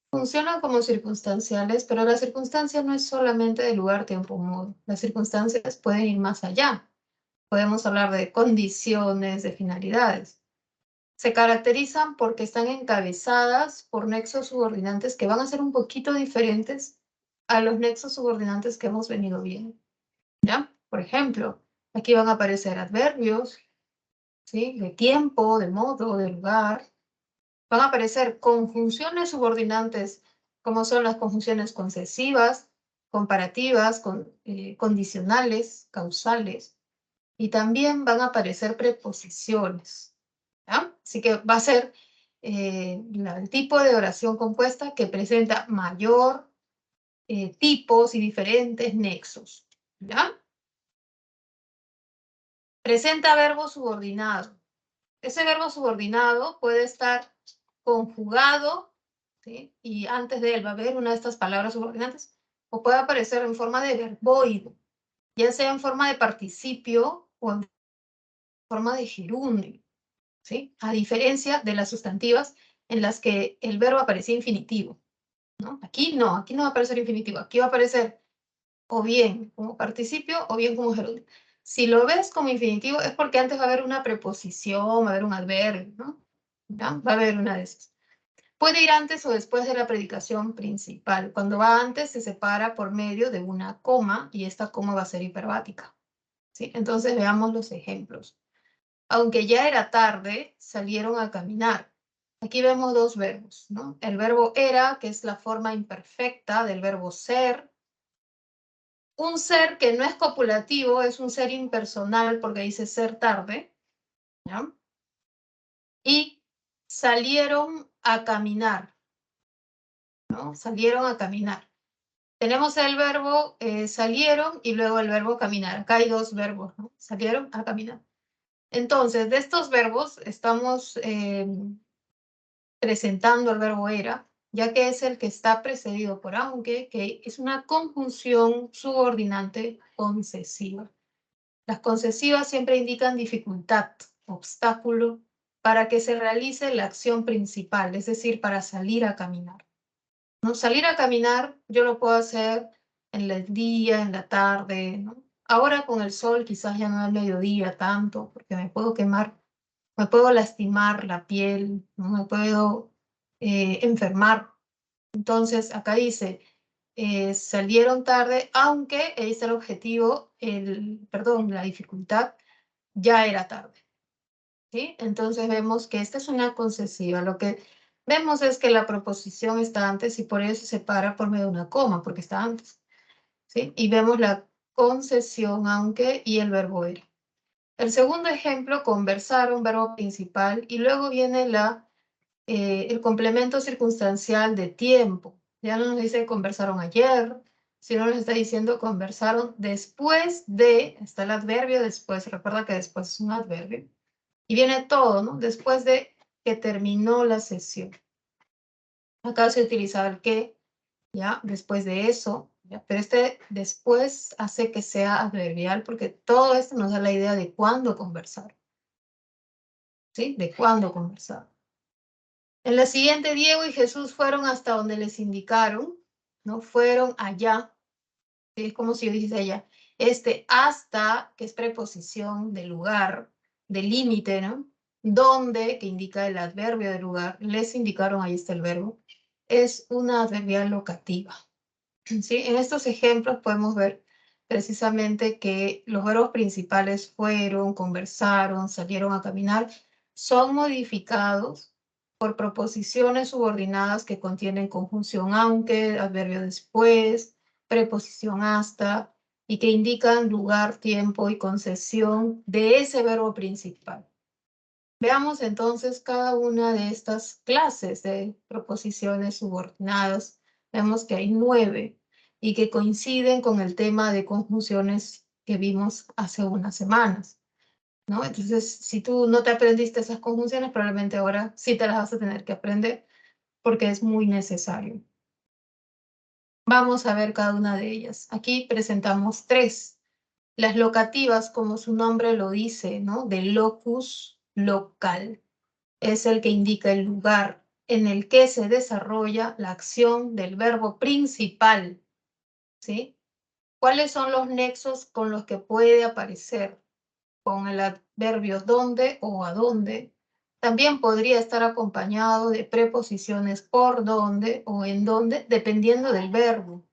S1: funcionan como circunstanciales, pero la circunstancia no es solamente de lugar, tiempo, modo. Las circunstancias pueden ir más allá. Podemos hablar de condiciones, de finalidades. Se caracterizan porque están encabezadas por nexos subordinantes que van a ser un poquito diferentes a los nexos subordinantes que hemos venido viendo, ¿ya? Por ejemplo, aquí van a aparecer adverbios, ¿sí? De tiempo, de modo, de lugar. Van a aparecer conjunciones subordinantes, como son las conjunciones concesivas, comparativas, condicionales, causales, y también van a aparecer preposiciones, ¿ya? Así que va a ser el tipo de oración compuesta que presenta mayor tipos y diferentes nexos, ¿ya? Presenta verbo subordinado. Ese verbo subordinado puede estar conjugado, ¿sí? Y antes de él va a haber una de estas palabras subordinantes, o puede aparecer en forma de verboide, ya sea en forma de participio o en forma de gerundio, ¿sí? A diferencia de las sustantivas en las que el verbo aparecía infinitivo, ¿no? Aquí no va a aparecer infinitivo, aquí va a aparecer o bien como participio o bien como gerundio. Si lo ves como infinitivo es porque antes va a haber una preposición, va a haber un adverbio, ¿no? ¿Ya? Va a haber una de esas. Puede ir antes o después de la predicación principal. Cuando va antes se separa por medio de una coma y esta coma va a ser hiperbática, ¿sí? Entonces veamos los ejemplos. Aunque ya era tarde, salieron a caminar. Aquí vemos dos verbos, ¿no? El verbo era, que es la forma imperfecta del verbo ser. Un ser que no es copulativo es un ser impersonal porque dice ser tarde, ¿ya? Y salieron a caminar, ¿no? Salieron a caminar. Tenemos el verbo salieron y luego el verbo caminar. Acá hay dos verbos, ¿no? Salieron a caminar. Entonces, de estos verbos estamos presentando el verbo era, ya que es el que está precedido por aunque, que es una conjunción subordinante concesiva. Las concesivas siempre indican dificultad, obstáculo, para que se realice la acción principal, es decir, para salir a caminar. ¿No? Salir a caminar yo lo puedo hacer en el día, en la tarde, ¿no? Ahora con el sol quizás ya no al mediodía tanto, porque me puedo quemar, me puedo lastimar la piel, ¿no? Me puedo enfermar. Entonces acá dice, salieron tarde, aunque es el objetivo, perdón, la dificultad ya era tarde. ¿Sí? Entonces vemos que esta es una concesiva. Lo que vemos es que la proposición está antes y por eso se separa por medio de una coma, porque está antes. ¿Sí? Y vemos la concesión, aunque, y el verbo era. El segundo ejemplo, conversaron, verbo principal, y luego viene el complemento circunstancial de tiempo. Ya no nos dice conversaron ayer, sino nos está diciendo conversaron después de, está el adverbio después, recuerda que después es un adverbio, y viene todo, ¿no? Después de que terminó la sesión. Acá se utilizaba el que, ¿ya? Después de eso, ¿ya? Pero este después hace que sea adverbial porque todo esto nos da la idea de cuándo conversar, ¿sí? De cuándo conversar. En la siguiente, Diego y Jesús fueron hasta donde les indicaron, ¿no? Fueron allá, ¿sí? Es como si yo dijese allá. Hasta, que es preposición de lugar, de límite, ¿no? Donde, que indica el adverbio de lugar, les indicaron, ahí está el verbo, es una adverbial locativa. ¿Sí? En estos ejemplos podemos ver precisamente que los verbos principales fueron, conversaron, salieron a caminar, son modificados por proposiciones subordinadas que contienen conjunción aunque, adverbio después, preposición hasta, y que indican lugar, tiempo y concesión de ese verbo principal. Veamos entonces cada una de estas clases de proposiciones subordinadas. Vemos que hay 9 y que coinciden con el tema de conjunciones que vimos hace unas semanas, ¿no? Entonces, si tú no te aprendiste esas conjunciones, probablemente ahora sí te las vas a tener que aprender porque es muy necesario. Vamos a ver cada una de ellas. Aquí presentamos 3. Las locativas, como su nombre lo dice, ¿no? De locus, local. Es el que indica el lugar en el que se desarrolla la acción del verbo principal, ¿sí? ¿Cuáles son los nexos con los que puede aparecer? Con el adverbio donde o a dónde. También podría estar acompañado de preposiciones por donde o en donde, dependiendo del verbo,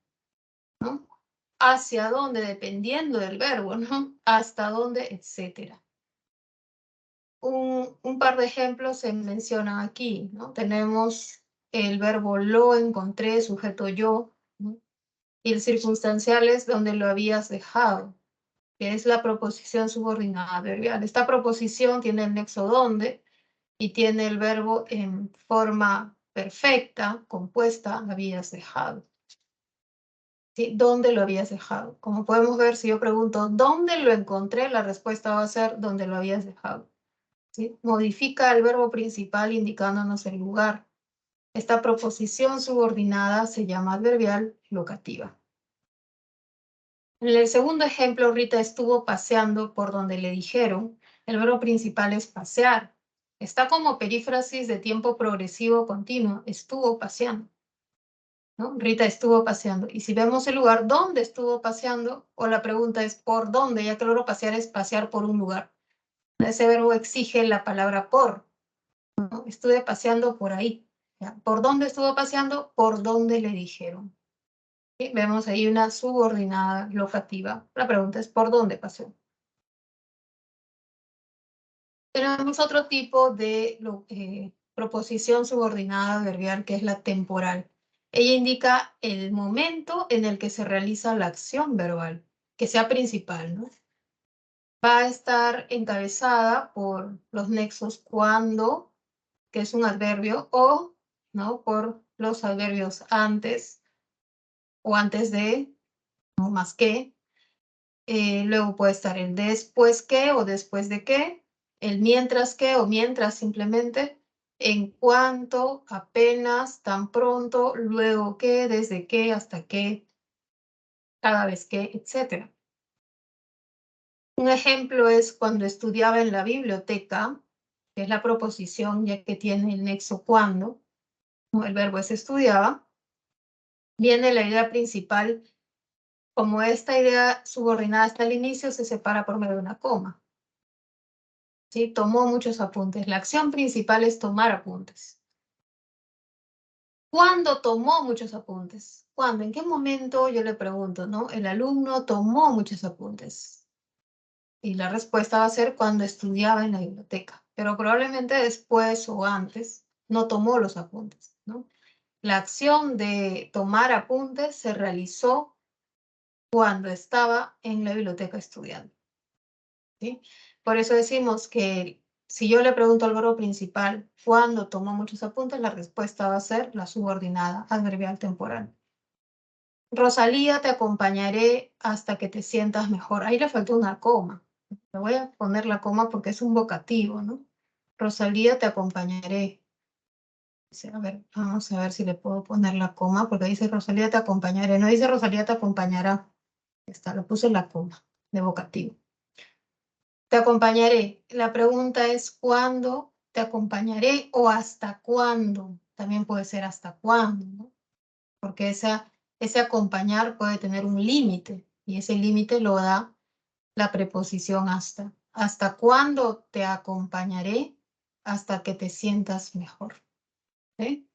S1: ¿no? Hacia dónde, dependiendo del verbo, ¿no? Hasta dónde, etcétera. Un par de ejemplos se mencionan aquí, ¿no? Tenemos el verbo lo encontré, sujeto yo, ¿no? Y el circunstancial es donde lo habías dejado, que es la proposición subordinada adverbial. Esta proposición tiene el nexo donde y tiene el verbo en forma perfecta, compuesta, habías dejado. ¿Sí? ¿Dónde lo habías dejado? Como podemos ver, si yo pregunto, ¿dónde lo encontré? La respuesta va a ser, ¿dónde lo habías dejado? ¿Sí? Modifica el verbo principal indicándonos el lugar. Esta proposición subordinada se llama adverbial locativa. En el segundo ejemplo, Rita estuvo paseando por donde le dijeron. El verbo principal es pasear. Está como perífrasis de tiempo progresivo continuo. Estuvo paseando, ¿no? Rita estuvo paseando. Y si vemos el lugar donde estuvo paseando, o la pregunta es ¿por dónde? Ya que el verbo pasear es pasear por un lugar. Ese verbo exige la palabra por. ¿No? Estuve paseando por ahí. ¿Ya? ¿Por dónde estuvo paseando? Por donde le dijeron. ¿Sí? Vemos ahí una subordinada locativa. La pregunta es ¿por dónde paseó? Tenemos otro tipo de proposición subordinada adverbial que es la temporal. Ella indica el momento en el que se realiza la acción verbal, que sea principal, ¿no? Va a estar encabezada por los nexos cuando, que es un adverbio, o, ¿no? Por los adverbios antes, o antes de, o más que. Luego puede estar el después que o después de qué, el mientras que o mientras simplemente, en cuanto, apenas, tan pronto, luego que, desde qué, hasta qué, cada vez que, etc. Un ejemplo es cuando estudiaba en la biblioteca, que es la proposición ya que tiene el nexo cuando, el verbo es estudiaba, viene la idea principal. Como esta idea subordinada está al inicio, se separa por medio de una coma. ¿Sí? Tomó muchos apuntes. La acción principal es tomar apuntes. ¿Cuándo tomó muchos apuntes? ¿Cuándo? ¿En qué momento? Yo le pregunto, ¿no? El alumno tomó muchos apuntes. Y la respuesta va a ser cuando estudiaba en la biblioteca. Pero probablemente después o antes no tomó los apuntes, ¿no? La acción de tomar apuntes se realizó cuando estaba en la biblioteca estudiando. ¿Sí? Por eso decimos que si yo le pregunto al verbo principal cuándo tomó muchos apuntes, la respuesta va a ser la subordinada adverbial temporal. Rosalía, te acompañaré hasta que te sientas mejor. Ahí le faltó una coma. Le voy a poner la coma porque es un vocativo, ¿no? Rosalía, te acompañaré. A ver, vamos a ver si le puedo poner la coma, porque dice Rosalía, te acompañaré. No dice Rosalía, te acompañará. Está, le puse la coma de vocativo. Te acompañaré. La pregunta es ¿cuándo te acompañaré o hasta cuándo? También puede ser hasta cuándo, ¿no? Porque ese acompañar puede tener un límite y ese límite lo da la preposición hasta. ¿Hasta cuándo te acompañaré? Hasta que te sientas mejor. ¿Sí?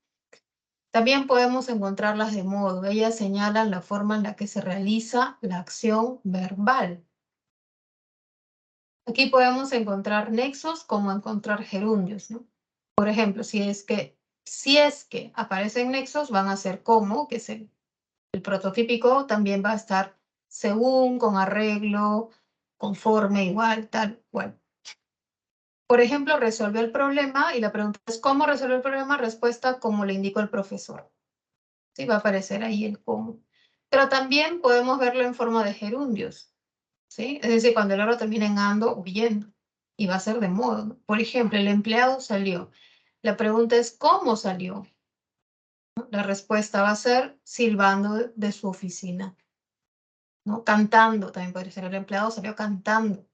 S1: También podemos encontrarlas de modo. Ellas señalan la forma en la que se realiza la acción verbal. Aquí podemos encontrar nexos como encontrar gerundios, ¿no? Por ejemplo, si es que aparecen nexos, van a ser como, que es el prototípico, también va a estar según, con arreglo, conforme, igual, tal, cual. Por ejemplo, resolvió el problema y la pregunta es ¿cómo resolvió el problema? Respuesta, como le indicó el profesor. Sí, va a aparecer ahí el cómo. Pero también podemos verlo en forma de gerundios. ¿Sí? Es decir, cuando el verbo termina en ando o yendo, y va a ser de modo, ¿no? Por ejemplo, el empleado salió. La pregunta es, ¿cómo salió? La respuesta va a ser silbando de su oficina, ¿no? Cantando, también puede ser el empleado salió cantando,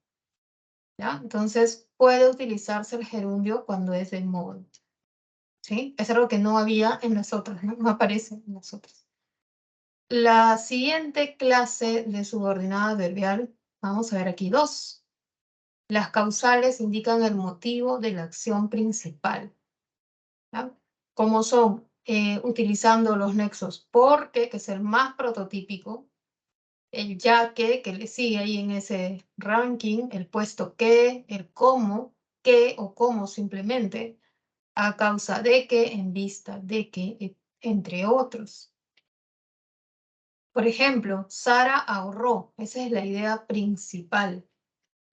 S1: ¿ya? Entonces, puede utilizarse el gerundio cuando es de modo, ¿sí? Es algo que no había en las otras, ¿no? No aparece en las otras. La siguiente clase de subordinada adverbial, vamos a ver aquí dos. Las causales indican el motivo de la acción principal. ¿Ya? Como son utilizando los nexos porque, que es el más prototípico, el ya que le sigue ahí en ese ranking, el puesto que, el cómo, que o cómo simplemente, a causa de que, en vista de que, entre otros. Por ejemplo, Sara ahorró. Esa es la idea principal.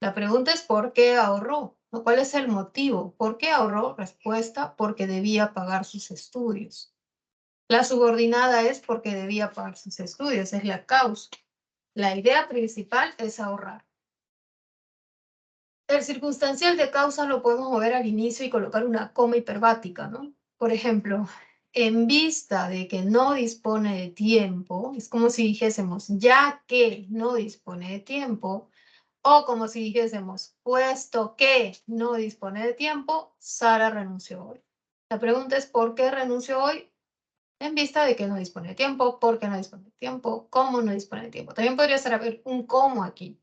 S1: La pregunta es ¿por qué ahorró? ¿No? ¿Cuál es el motivo? ¿Por qué ahorró? Respuesta, porque debía pagar sus estudios. La subordinada es porque debía pagar sus estudios, es la causa. La idea principal es ahorrar. El circunstancial de causa lo podemos mover al inicio y colocar una coma hiperbática, ¿no? Por ejemplo, en vista de que no dispone de tiempo, es como si dijésemos, ya que no dispone de tiempo, o como si dijésemos, puesto que no dispone de tiempo, Sara renunció hoy. La pregunta es, ¿por qué renunció hoy? En vista de que no dispone de tiempo, ¿por qué no dispone de tiempo? ¿Cómo no dispone de tiempo? También podría ser haber un cómo aquí,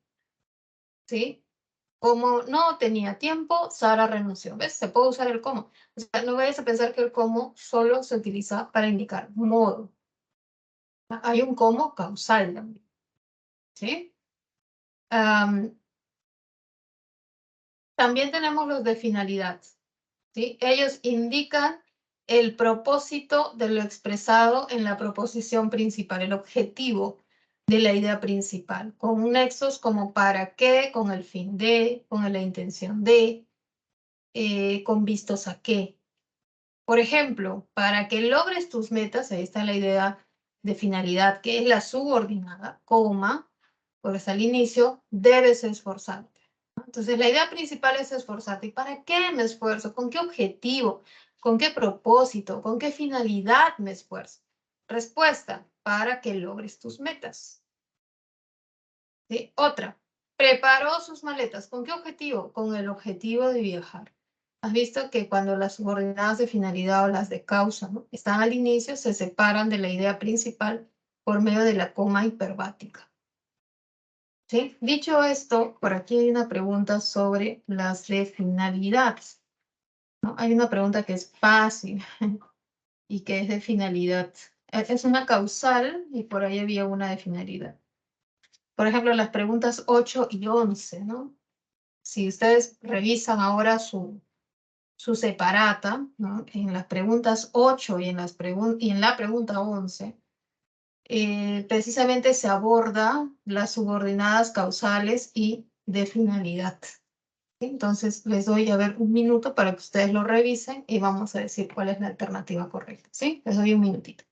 S1: ¿sí? Como no tenía tiempo, Sara renunció. ¿Ves? Se puede usar el cómo. O sea, no vayas a pensar que el cómo solo se utiliza para indicar modo. Hay un cómo causal también, ¿sí? También tenemos los de finalidad, ¿sí? Ellos indican el propósito de lo expresado en la proposición principal, el objetivo de la idea principal, con nexos como para qué, con el fin de, con la intención de, con vistos a qué. Por ejemplo, para que logres tus metas, ahí está la idea de finalidad, que es la subordinada, coma, pues al inicio, debes esforzarte. Entonces, la idea principal es esforzarte. ¿Y para qué me esfuerzo? ¿Con qué objetivo? ¿Con qué propósito? ¿Con qué finalidad me esfuerzo? Respuesta, para que logres tus metas. ¿Sí? Otra, preparó sus maletas. ¿Con qué objetivo? Con el objetivo de viajar. Has visto que cuando las subordinadas de finalidad o las de causa, ¿no?, están al inicio, se separan de la idea principal por medio de la coma hiperbática. ¿Sí? Dicho esto, por aquí hay una pregunta sobre las de finalidad, ¿no? Hay una pregunta que es fácil y que es de finalidad. Es una causal y por ahí había una de finalidad. Por ejemplo, las preguntas 8 y 11, ¿no? Si ustedes revisan ahora su separata, ¿no?, en las preguntas 8 y en la pregunta 11, precisamente se aborda las subordinadas causales y de finalidad. ¿Sí? Entonces, les doy a ver un minuto para que ustedes lo revisen y vamos a decir cuál es la alternativa correcta. ¿Sí? Les doy un minutito.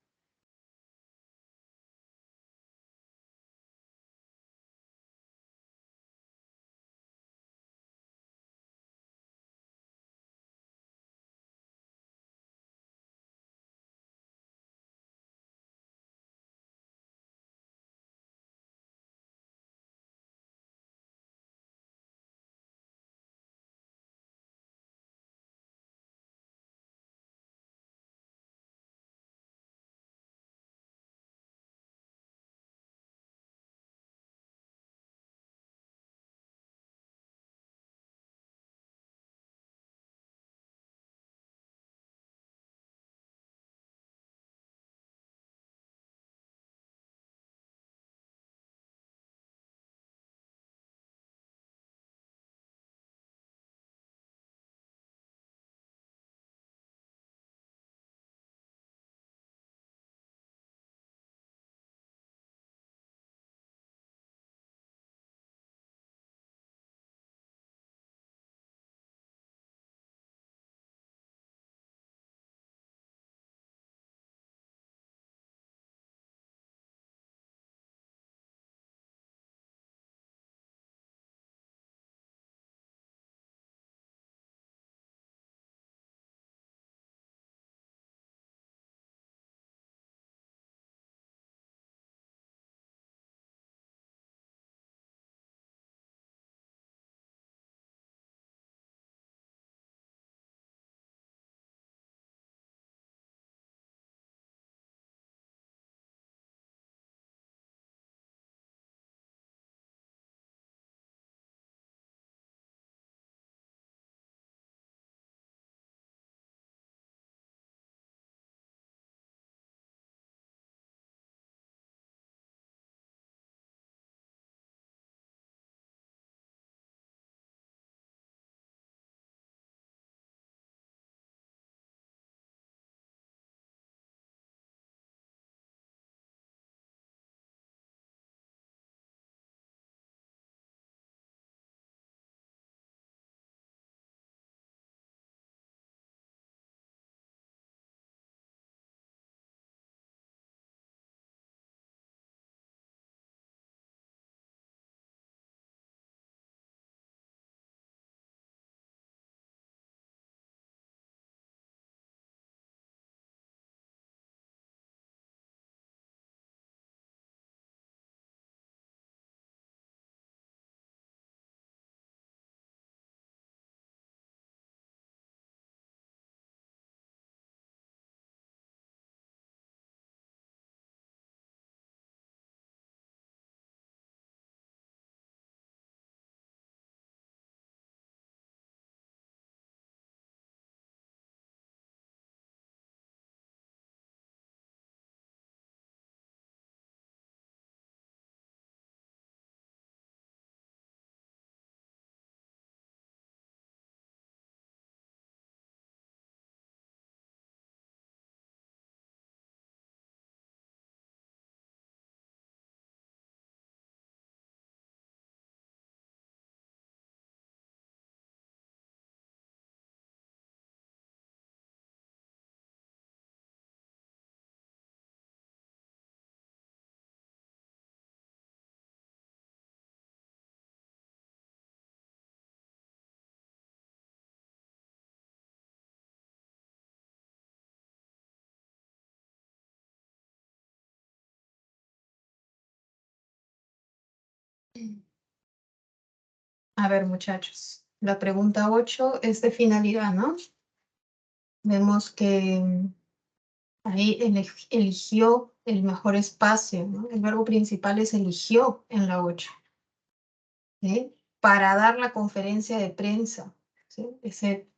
S1: A ver, muchachos, la pregunta 8 es de finalidad, ¿no? Vemos que ahí eligió el mejor espacio, ¿no? El verbo principal es eligió en la 8, ¿sí? Para dar la conferencia de prensa, ¿sí?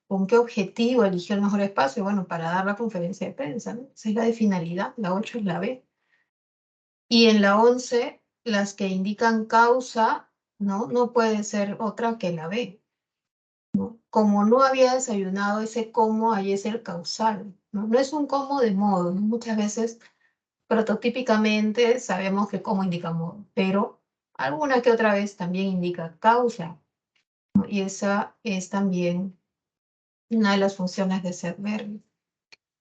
S1: ¿Con qué objetivo eligió el mejor espacio? Bueno, para dar la conferencia de prensa, ¿no? Esa es la de finalidad, la 8 es la B. Y en la 11, las que indican causa, ¿no? No puede ser otra que la B. Como no había desayunado, ese cómo ahí es el causal, ¿no? No es un cómo de modo, ¿no? Muchas veces, prototípicamente, sabemos que cómo indica modo, pero alguna que otra vez también indica causa, ¿no? Y esa es también una de las funciones de ser verbo.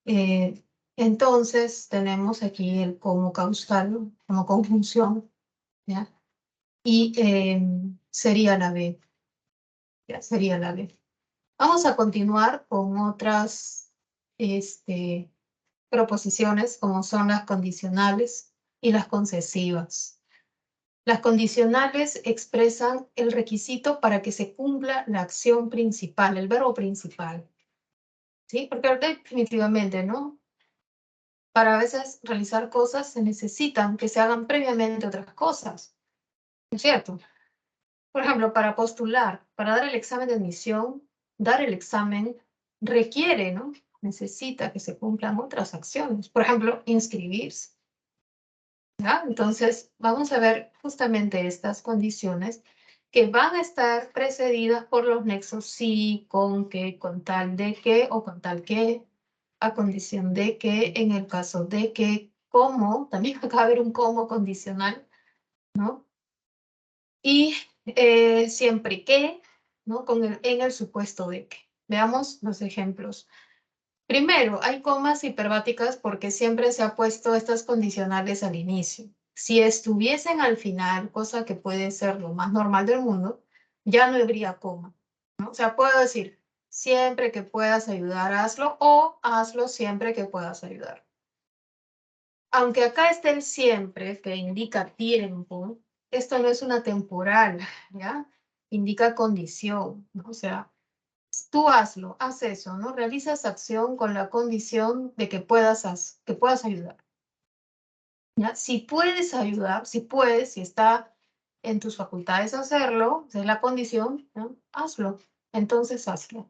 S1: Eh, entonces, tenemos aquí el cómo causal, como conjunción, ¿ya? Y sería la B, ¿ya? Sería la B. Vamos a continuar con otras proposiciones, como son las condicionales y las concesivas. Las condicionales expresan el requisito para que se cumpla la acción principal, el verbo principal. ¿Sí? Porque definitivamente, ¿no? Para a veces realizar cosas se necesitan que se hagan previamente otras cosas, ¿no es cierto? Por ejemplo, para postular, para dar el examen de admisión, dar el examen requiere, ¿no? Necesita que se cumplan otras acciones. Por ejemplo, inscribirse. ¿Ya? Entonces, vamos a ver justamente estas condiciones que van a estar precedidas por los nexos sí, con que, con tal de que o con tal que, a condición de que, en el caso de que, como, también acaba de haber un como condicional, ¿no? Y siempre que, ¿no? En el supuesto de que. Veamos los ejemplos. Primero, hay comas hiperbáticas porque siempre se ha puesto estas condicionales al inicio. Si estuviesen al final, cosa que puede ser lo más normal del mundo, ya no habría coma, ¿no? O sea, puedo decir, siempre que puedas ayudar, hazlo, o hazlo siempre que puedas ayudar. Aunque acá esté el siempre, que indica tiempo, esto no es una temporal, ¿ya? Indica condición, ¿no? O sea, tú hazlo, haz eso, ¿no? Realiza esa acción con la condición de que que puedas ayudar, ¿ya? Si puedes ayudar, si puedes, si está en tus facultades hacerlo, esa es la condición, ¿no? Hazlo, entonces hazlo,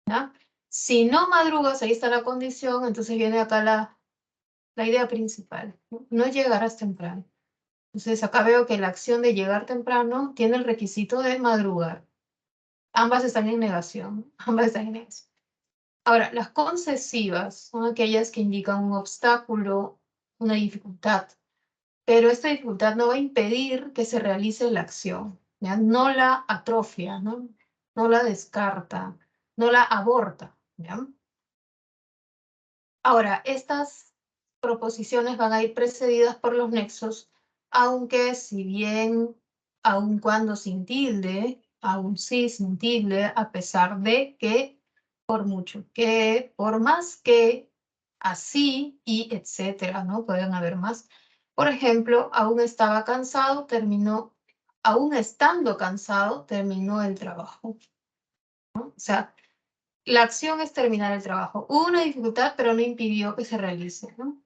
S1: ¿ya? Si no madrugas, ahí está la condición, entonces viene acá la idea principal, ¿no? No llegarás temprano. Entonces acá veo que la acción de llegar temprano tiene el requisito de madrugar. Ambas están en negación, ambas están en negación. Ahora, las concesivas son aquellas que indican un obstáculo, una dificultad, pero esta dificultad no va a impedir que se realice la acción, ¿ya? No la atrofia, ¿no? No la descarta, no la aborta, ¿ya? Ahora, estas proposiciones van a ir precedidas por los nexos, aunque si bien, aun cuando sin tilde, aún sí sin tilde, a pesar de que, por mucho que, por más que, así y etcétera, ¿no? Pueden haber más. Por ejemplo, aún estaba cansado, aún estando cansado, terminó el trabajo, ¿no? O sea, la acción es terminar el trabajo. Hubo una dificultad, pero no impidió que se realice, ¿no?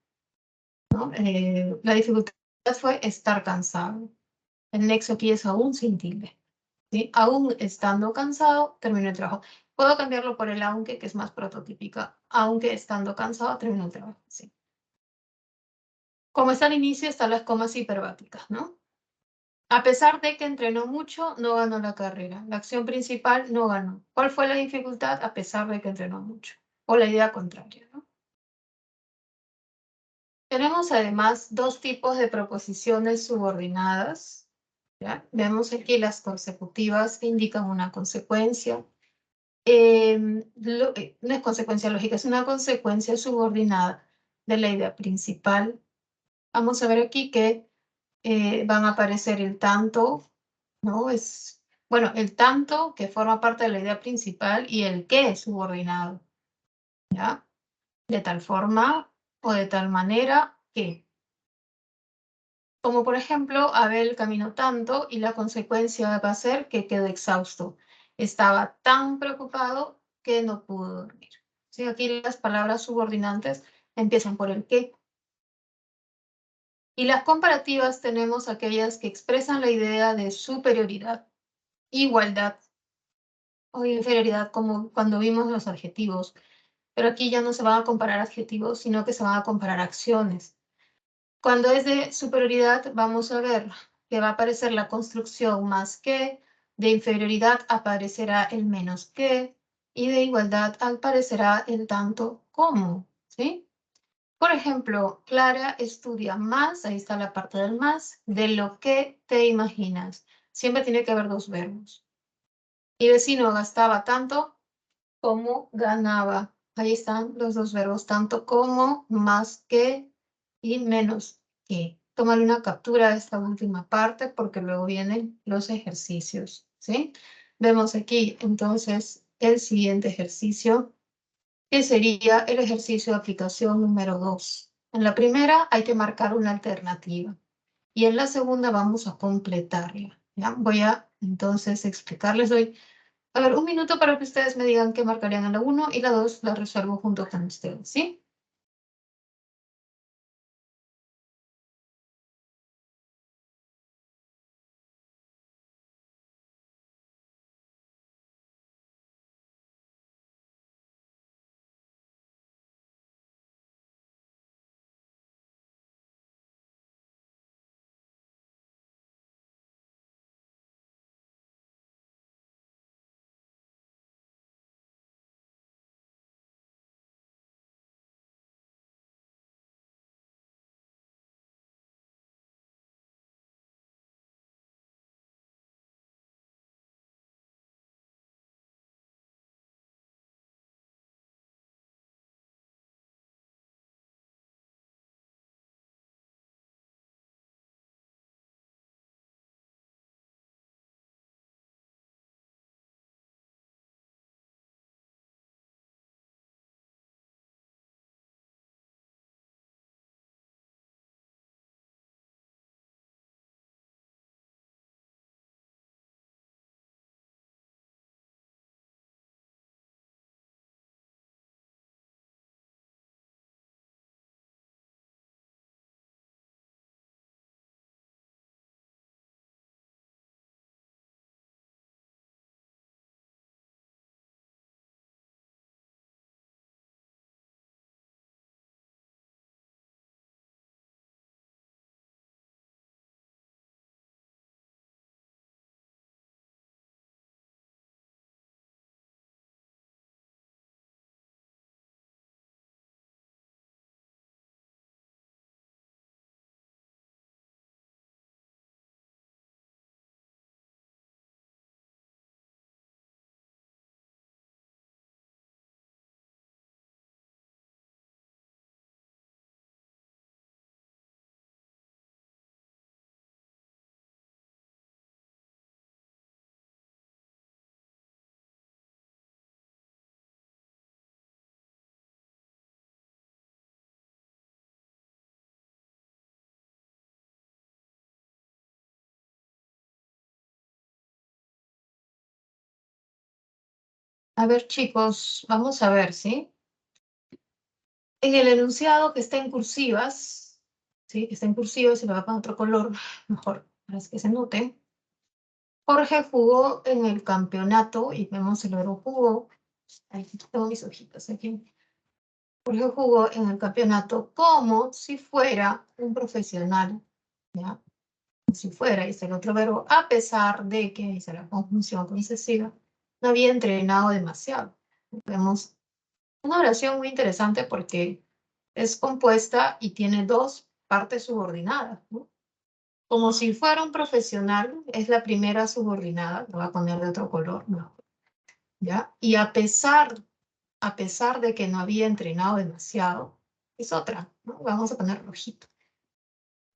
S1: La dificultad fue estar cansado. El nexo aquí es aún sin tilde, ¿sí? Aún estando cansado, terminó el trabajo. Puedo cambiarlo por el aunque, que es más prototípica. Aunque estando cansado, terminó el trabajo, sí. Como está al inicio, están las comas hiperbáticas, ¿no? A pesar de que entrenó mucho, no ganó la carrera. La acción principal no ganó. ¿Cuál fue la dificultad? A pesar de que entrenó mucho. O la idea contraria, ¿no? Tenemos además dos tipos de proposiciones subordinadas, ¿ya? Vemos aquí las consecutivas que indican una consecuencia. No es consecuencia lógica, es una consecuencia subordinada de la idea principal. Vamos a ver aquí que van a aparecer el tanto, ¿no? Bueno, el tanto que forma parte de la idea principal y el que es subordinado, ¿ya? De tal forma o de tal manera que. Como por ejemplo, Abel caminó tanto y la consecuencia va a ser que quedó exhausto. Estaba tan preocupado que no pudo dormir. ¿Sí? Aquí las palabras subordinantes empiezan por el qué. Y las comparativas tenemos aquellas que expresan la idea de superioridad, igualdad o inferioridad, como cuando vimos los adjetivos. Pero aquí ya no se van a comparar adjetivos, sino que se van a comparar acciones. Cuando es de superioridad, vamos a ver que va a aparecer la construcción más que, de inferioridad aparecerá el menos que, y de igualdad aparecerá el tanto como, ¿sí? Por ejemplo, Clara estudia más, ahí está la parte del más, de lo que te imaginas. Siempre tiene que haber dos verbos. Y vecino gastaba tanto como ganaba. Ahí están los dos verbos, tanto como, más que y menos que. Tómale una captura de esta última parte porque luego vienen los ejercicios, ¿sí? Vemos aquí entonces el siguiente ejercicio, que sería el ejercicio de aplicación número 2. En la primera hay que marcar una alternativa y en la segunda vamos a completarla. ¿Ya? Voy a entonces explicarles hoy. A ver, un minuto para que ustedes me digan qué marcarían en la 1 y la 2 la resuelvo junto con ustedes, ¿sí? A ver, chicos, vamos a ver, ¿sí? En el enunciado que está en cursivas, ¿sí? Que está en cursivas, se lo va a poner otro color, mejor, para que se note. Jorge jugó en el campeonato, y vemos el verbo jugó. Ahí tengo mis hojitas aquí. Jorge jugó en el campeonato como si fuera un profesional, ¿ya? Si fuera, dice el otro verbo, a pesar de que, dice la conjunción concesiva, no había entrenado demasiado. Vemos una oración muy interesante porque es compuesta y tiene dos partes subordinadas, ¿no? Como si fuera un profesional, es la primera subordinada, lo voy a poner de otro color, ¿no? ¿Ya? Y a pesar de que no había entrenado demasiado, es otra, ¿no? Vamos a poner rojito.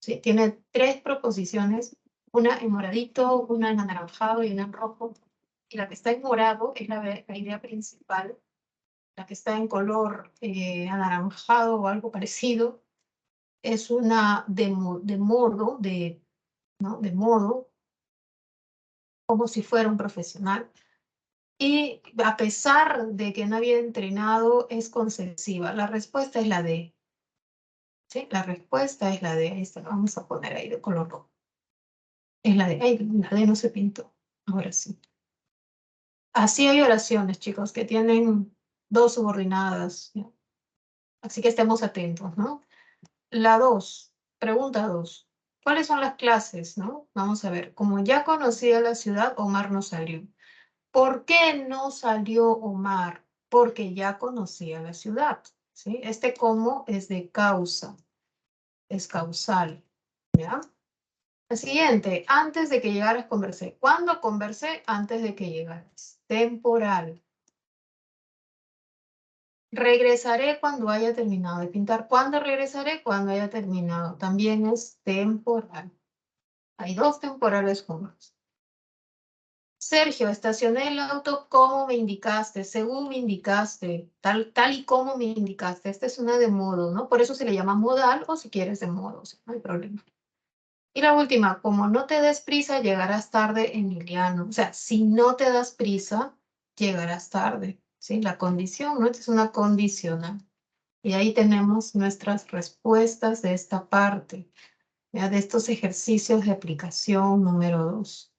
S1: ¿Sí? Tiene tres proposiciones, una en moradito, una en anaranjado y una en rojo. Y la que está en morado es la idea principal. La que está en color anaranjado o algo parecido es una de modo, ¿no? De modo, como si fuera un profesional. Y a pesar de que no había entrenado, es concesiva. La respuesta es la D. ¿Sí? La respuesta es la D. Ahí está, vamos a poner ahí de color rojo. Es la D. Ay, la D no se pintó. Ahora sí. Así hay oraciones, chicos, que tienen dos subordinadas, ¿no? Así que estemos atentos, ¿no? La 2, pregunta 2. ¿Cuáles son las clases, no? Vamos a ver. Como ya conocía la ciudad, Omar no salió. ¿Por qué no salió Omar? Porque ya conocía la ciudad, ¿sí? Este cómo es de causa, es causal, ¿ya? La siguiente, antes de que llegaras conversé. ¿Cuándo conversé? Antes de que llegaras. Temporal. Regresaré cuando haya terminado de pintar. ¿Cuándo regresaré? Cuando haya terminado. También es temporal. Hay dos temporales juntos. Sergio, estacioné el auto como me indicaste, según me indicaste, tal y como me indicaste. Esta es una de modo, ¿no? Por eso se le llama modal o si quieres de modo, o sea, no hay problema. Y la última, como no te des prisa, llegarás tarde, Emiliano. O sea, si no te das prisa, llegarás tarde, ¿sí? La condición, ¿no? Esta es una condicional. Y ahí tenemos nuestras respuestas de esta parte, ¿ya? De estos ejercicios de aplicación número 2.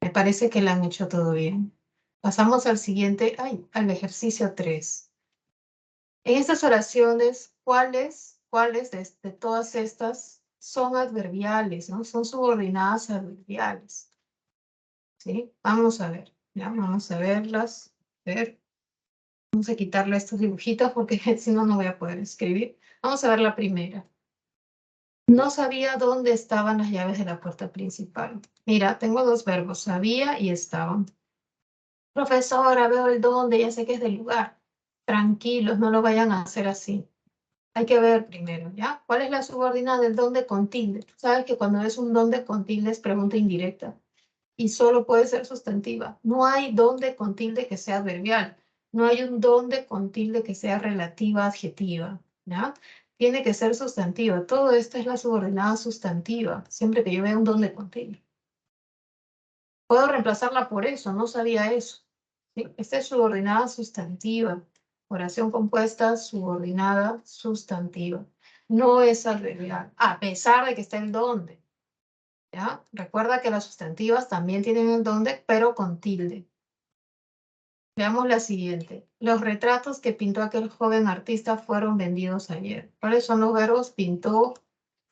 S1: Me parece que lo han hecho todo bien. Pasamos al siguiente, al ejercicio 3. En estas oraciones, ¿cuáles de todas estas son adverbiales, ¿no? Son subordinadas adverbiales, ¿sí? Vamos a ver, ¿ya? Vamos a verlas. A ver, vamos a quitarle estos dibujitos porque si no, no voy a poder escribir. Vamos a ver la primera. No sabía dónde estaban las llaves de la puerta principal. Mira, tengo dos verbos, sabía y estaban. Profesora, veo el dónde, ya sé que es del lugar. Tranquilos, no lo vayan a hacer así. Hay que ver primero, ¿ya? ¿Cuál es la subordinada del dónde con tilde? Tú sabes que cuando es un dónde con tilde es pregunta indirecta y solo puede ser sustantiva. No hay dónde con tilde que sea adverbial. No hay un dónde con tilde que sea relativa adjetiva, ¿ya? Tiene que ser sustantiva. Todo esto es la subordinada sustantiva, siempre que yo vea un dónde con tilde. Puedo reemplazarla por eso, no sabía eso. ¿Sí? Esta es subordinada sustantiva. Oración compuesta, subordinada sustantiva. No es adverbial, a pesar de que está el dónde. ¿Ya? Recuerda que las sustantivas también tienen el dónde, pero con tilde. Veamos la siguiente. Los retratos que pintó aquel joven artista fueron vendidos ayer. ¿Cuáles son los verbos? Pintó,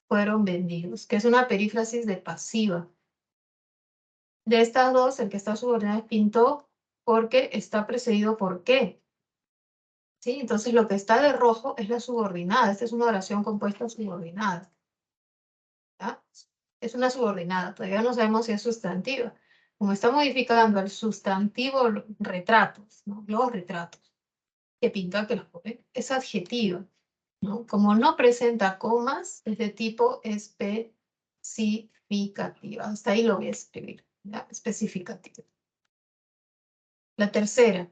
S1: fueron vendidos, que es una perífrasis de pasiva. De estas dos, el que está subordinado es pintó porque está precedido por qué. ¿Sí? Entonces lo que está de rojo es la subordinada. Esta es una oración compuesta subordinada. ¿Ya? Es una subordinada. Todavía no sabemos si es sustantiva. Como está modificando el sustantivo retratos, ¿no? Los retratos que pintó aquel joven, es adjetiva, ¿no? Como no presenta comas, es de tipo especificativa. Hasta ahí lo voy a escribir, ¿ya? Especificativa. La tercera.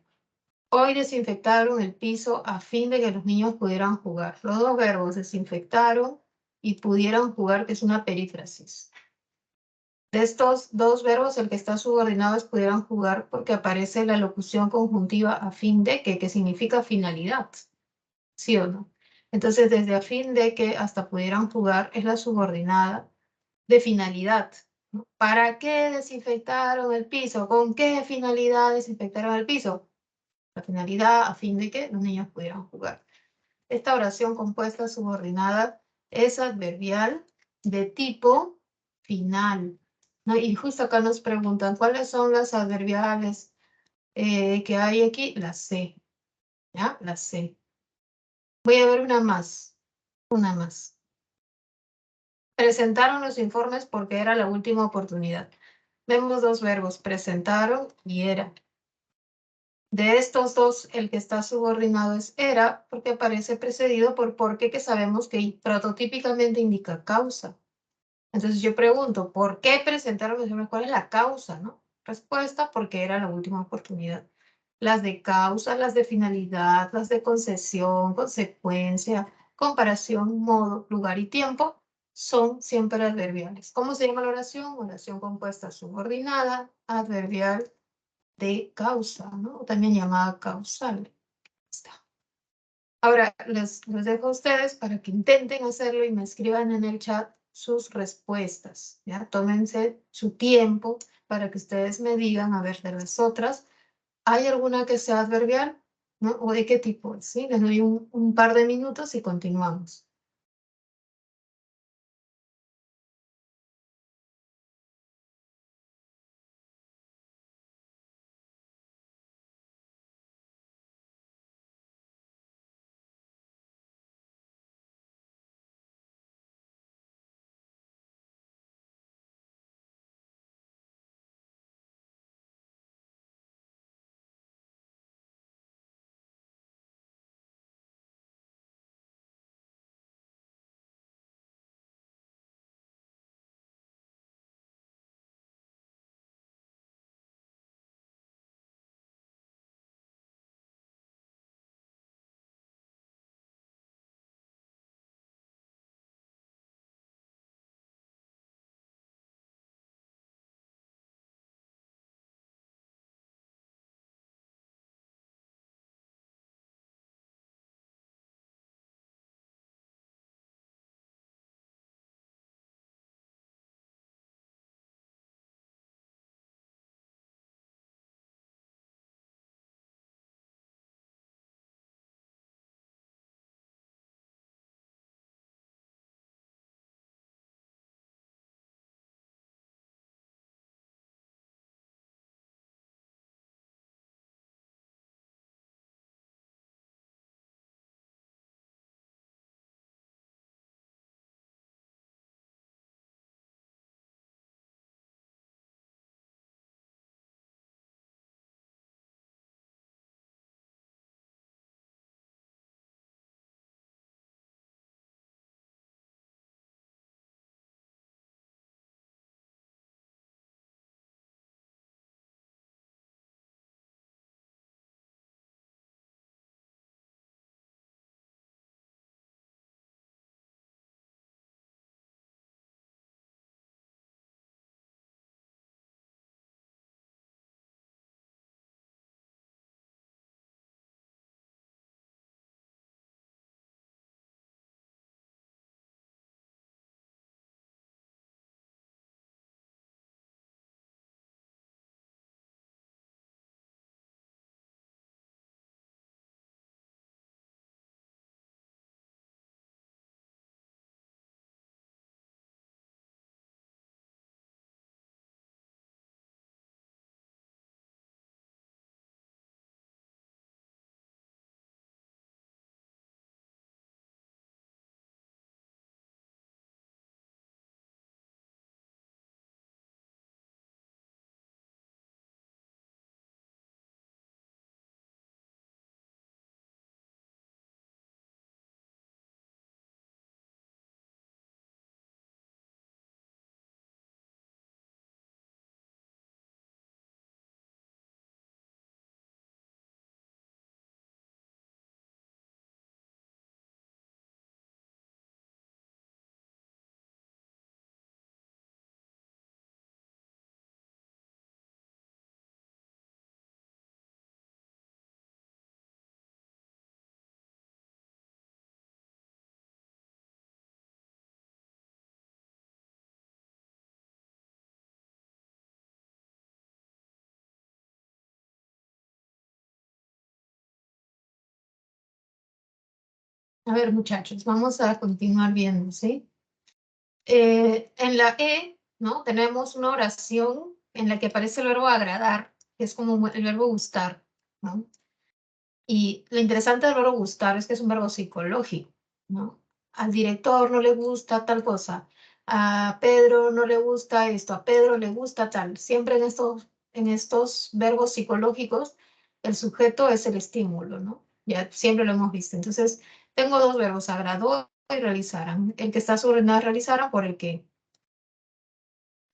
S1: Hoy desinfectaron el piso a fin de que los niños pudieran jugar. Los dos verbos desinfectaron y pudieran jugar, que es una perífrasis. De estos dos verbos, el que está subordinado es pudieran jugar porque aparece la locución conjuntiva a fin de que significa finalidad. ¿Sí o no? Entonces, desde a fin de que hasta pudieran jugar es la subordinada de finalidad, ¿no? ¿Para qué desinfectaron el piso? ¿Con qué finalidad desinfectaron el piso? La finalidad a fin de que los niños pudieran jugar. Esta oración compuesta subordinada es adverbial de tipo final, ¿no? Y justo acá nos preguntan, ¿cuáles son las adverbiales que hay aquí? La C, ¿ya? La C. Voy a ver una más, una más. Presentaron los informes porque era la última oportunidad. Vemos dos verbos, presentaron y era. De estos dos, el que está subordinado es era, porque aparece precedido por porque, que sabemos que prototípicamente indica causa. Entonces yo pregunto, ¿por qué presentaron los informes? ¿Cuál es la causa, no? Respuesta, porque era la última oportunidad. Las de causa, las de finalidad, las de concesión, consecuencia, comparación, modo, lugar y tiempo son siempre adverbiales. ¿Cómo se llama la oración? Oración compuesta subordinada, adverbial de causa, ¿no? También llamada causal. Está. Ahora les dejo a ustedes para que intenten hacerlo y me escriban en el chat sus respuestas, ¿ya? Tómense su tiempo para que ustedes me digan, a ver, de las otras, ¿hay alguna que sea adverbial? ¿No? ¿O de qué tipo? ¿Sí? Les doy un par de minutos y continuamos. A ver, muchachos, vamos a continuar viendo, ¿sí? En la E, ¿no? Tenemos una oración en la que aparece el verbo agradar, que es como el verbo gustar, ¿no? Y lo interesante del verbo gustar es que es un verbo psicológico, ¿no? Al director no le gusta tal cosa, a Pedro no le gusta esto, a Pedro le gusta tal. Siempre en estos verbos psicológicos, el sujeto es el estímulo, ¿no? Ya siempre lo hemos visto. Entonces, tengo dos verbos, agradó y realizaran. El que está subordinado a realizaran por el que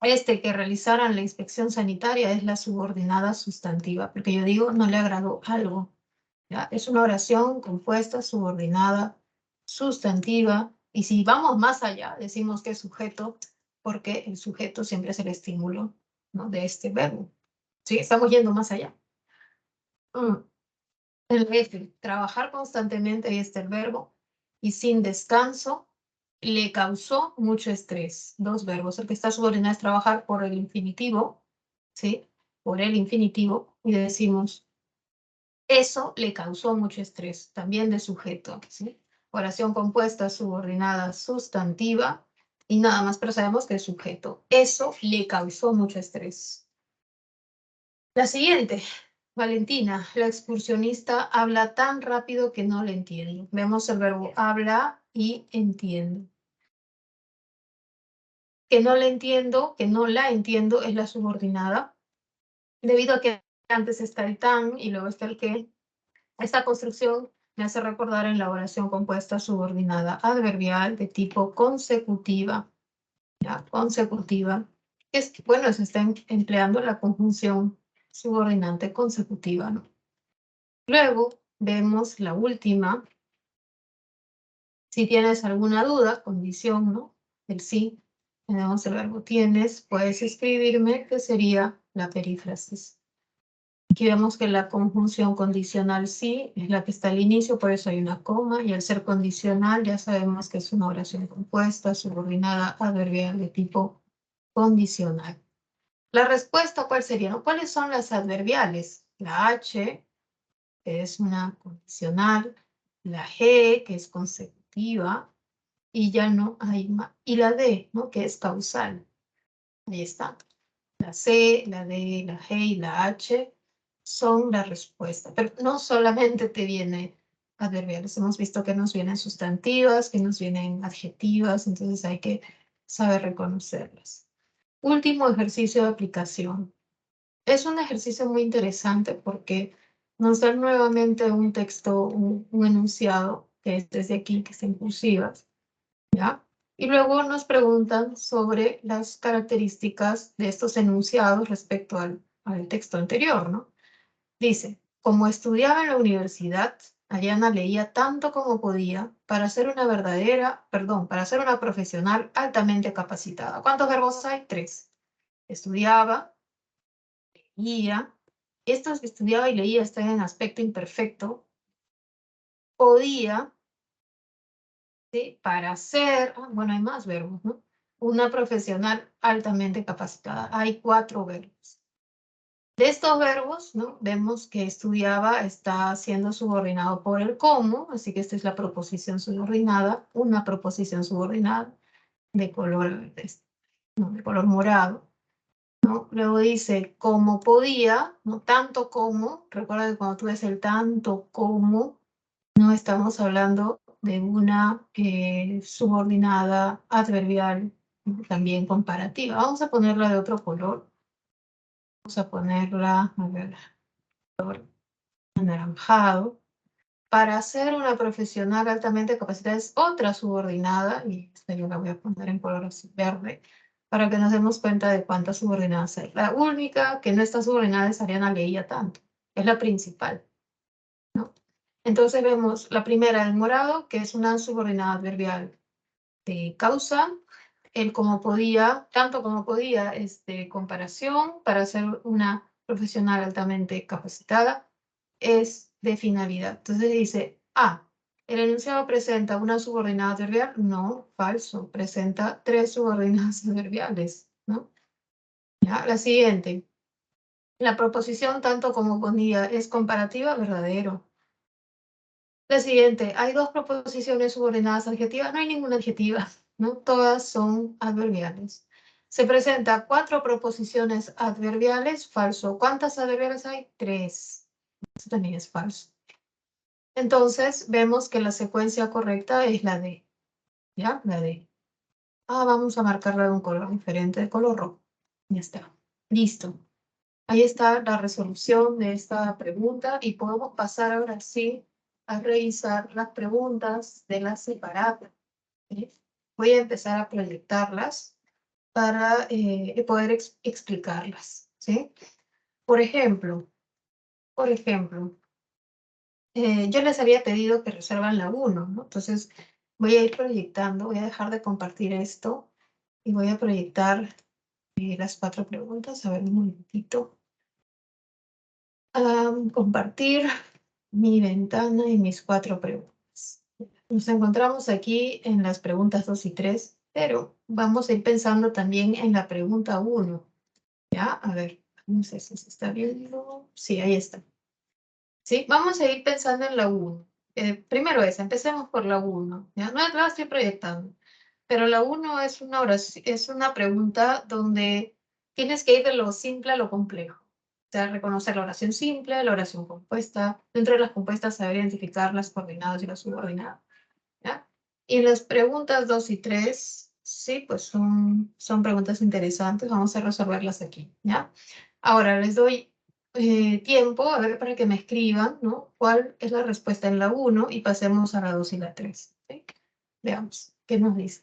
S1: que realizaran la inspección sanitaria es la subordinada sustantiva, porque yo digo, no le agradó algo. ¿Ya? Es una oración compuesta, subordinada, sustantiva, y si vamos más allá, decimos que es sujeto, porque el sujeto siempre es el estímulo, ¿no?, de este verbo. ¿Sí? Estamos yendo más allá. El F, trabajar constantemente, ahí está el verbo, y sin descanso, le causó mucho estrés. Dos verbos. El que está subordinado es trabajar por el infinitivo, ¿sí? Por el infinitivo, y decimos, eso le causó mucho estrés, también de sujeto, ¿sí? Oración compuesta, subordinada, sustantiva, y nada más, pero sabemos que es sujeto. Eso le causó mucho estrés. La siguiente, Valentina, la excursionista habla tan rápido que no le entiendo. Vemos el verbo habla y entiendo. Que no le entiendo, que no la entiendo, es la subordinada. Debido a que antes está el tan y luego está el que, esta construcción me hace recordar en la oración compuesta subordinada adverbial de tipo consecutiva. ¿Ya? Consecutiva. Es, bueno, se está empleando la conjunción subordinante consecutiva, ¿no? Luego vemos la última. Si tienes alguna duda, condición, ¿no? El sí. Tenemos el verbo tienes. Puedes escribirme, que sería la perífrasis. Aquí vemos que la conjunción condicional sí es la que está al inicio, por eso hay una coma. Y al ser condicional ya sabemos que es una oración compuesta, subordinada, adverbial de tipo condicional. La respuesta, ¿cuál sería? ¿No? ¿Cuáles son las adverbiales? La H, que es una condicional, la G, que es consecutiva, y ya no hay más. Y la D, ¿no?, que es causal. Ahí está. La C, la D, la G y la H son la respuesta. Pero no solamente te viene adverbiales. Hemos visto que nos vienen sustantivas, que nos vienen adjetivas, entonces hay que saber reconocerlas. Último ejercicio de aplicación. Es un ejercicio muy interesante porque nos da nuevamente un texto, un enunciado, que es desde aquí, que está en cursivas, ¿ya? Y luego nos preguntan sobre las características de estos enunciados respecto al texto anterior, ¿no? Dice, como estudiaba en la universidad, Ariana leía tanto como podía para ser una para ser una profesional altamente capacitada. ¿Cuántos verbos hay? 3. Estudiaba, leía. Estos que estudiaba y leía están en aspecto imperfecto. Podía, ¿sí?, para ser, bueno, hay más verbos, ¿no? Una profesional altamente capacitada. Hay 4 verbos. De estos verbos, ¿no?, vemos que estudiaba está siendo subordinado por el como, así que esta es la proposición subordinada, una proposición subordinada de color, no, de color morado, ¿no? Luego dice, como podía, ¿no?, tanto como, recuerda que cuando tú ves el tanto como, no estamos hablando de una subordinada adverbial, también comparativa. Vamos a ponerla de otro color. Vamos a ponerla, a ver, color anaranjado. Para ser una profesional altamente capacitada es otra subordinada, y esta yo la voy a poner en color así verde, para que nos demos cuenta de cuántas subordinadas hay. La única que no está subordinada es Ariana leía tanto. Es la principal, ¿no? Entonces vemos la primera en morado, que es una subordinada adverbial de causa. El como podía, tanto como podía, comparación, para ser una profesional altamente capacitada, es de finalidad. Entonces dice, ¿el enunciado presenta una subordinada adverbial? No, falso. Presenta 3 subordinadas adverbiales, ¿no? Ya, la siguiente. La proposición tanto como podía es comparativa, verdadero. La siguiente, hay 2 proposiciones subordinadas adjetivas, no hay ninguna adjetiva, ¿no? Todas son adverbiales. Se presenta 4 proposiciones adverbiales, falso. ¿Cuántas adverbiales hay? 3. Eso también es falso. Entonces, vemos que la secuencia correcta es la D, ¿ya? La D. Vamos a marcarla de un color diferente, de color rojo. Ya está. Listo. Ahí está la resolución de esta pregunta y podemos pasar ahora sí a revisar las preguntas de la separada. ¿Sí? Voy a empezar a proyectarlas para poder explicarlas. ¿Sí? Por ejemplo, yo les había pedido que reservan la 1, ¿no? Entonces, Voy a ir proyectando, voy a dejar de compartir esto y voy a proyectar las 4 preguntas. A ver, un momentito. Compartir mi ventana y mis 4 preguntas. Nos encontramos aquí en las preguntas 2 y 3, pero vamos a ir pensando también en la pregunta 1. ¿Ya? A ver, no sé si se está viendo. Sí, ahí está. Sí, vamos a ir pensando en la 1. Primero esa, empecemos por la 1. ¿Ya? No la estoy proyectando, pero la 1 es una oración, es una pregunta donde tienes que ir de lo simple a lo complejo. O sea, reconocer la oración simple, la oración compuesta. Dentro de las compuestas, saber identificar las coordenadas y las subordinadas. ¿Ya? Y las preguntas 2 y 3, sí, pues son preguntas interesantes. Vamos a resolverlas aquí. ¿Ya? Ahora les doy tiempo a ver para que me escriban, ¿no? ¿Cuál es la respuesta en la 1? Y pasemos a la 2 y la 3. ¿Sí? Veamos, ¿qué nos dice?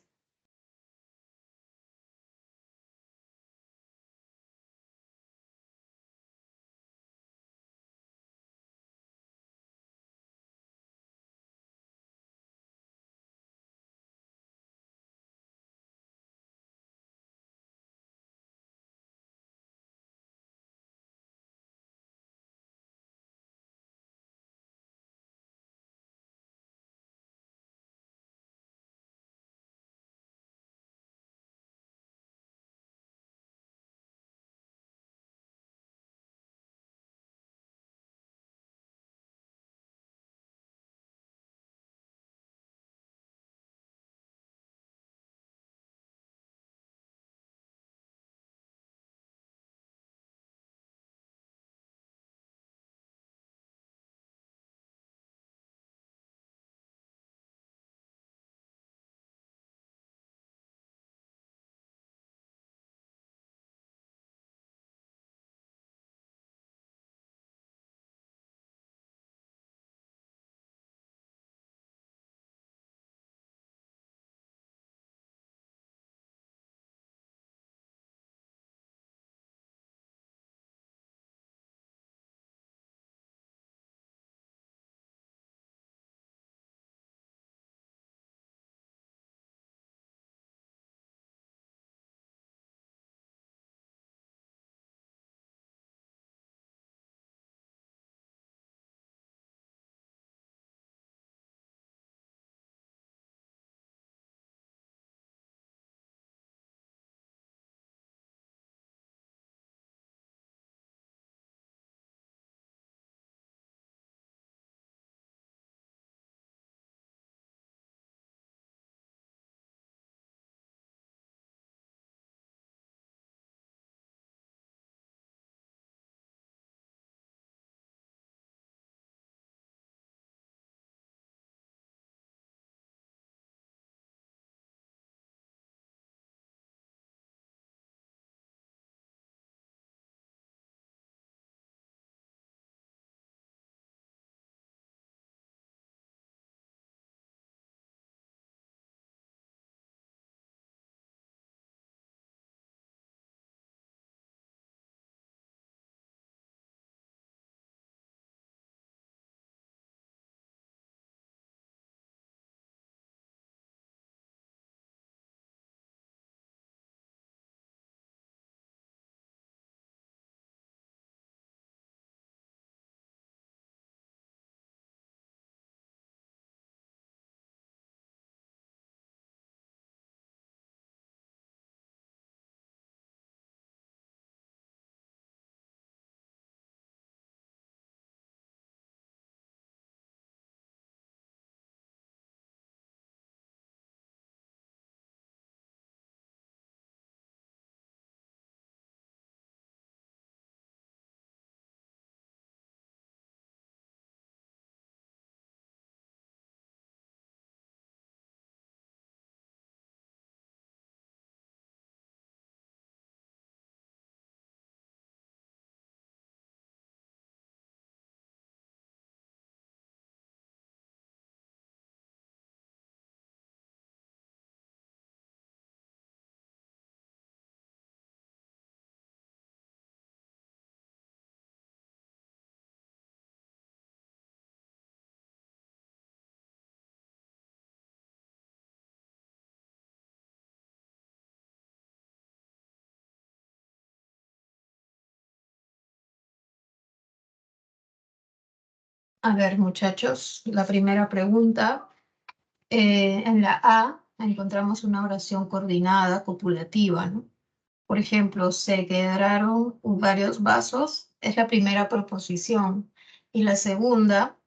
S1: A ver, muchachos, la primera pregunta. En la A encontramos una oración coordinada copulativa, ¿no? Por ejemplo, se quedaron varios vasos, es la primera proposición. Y la segunda,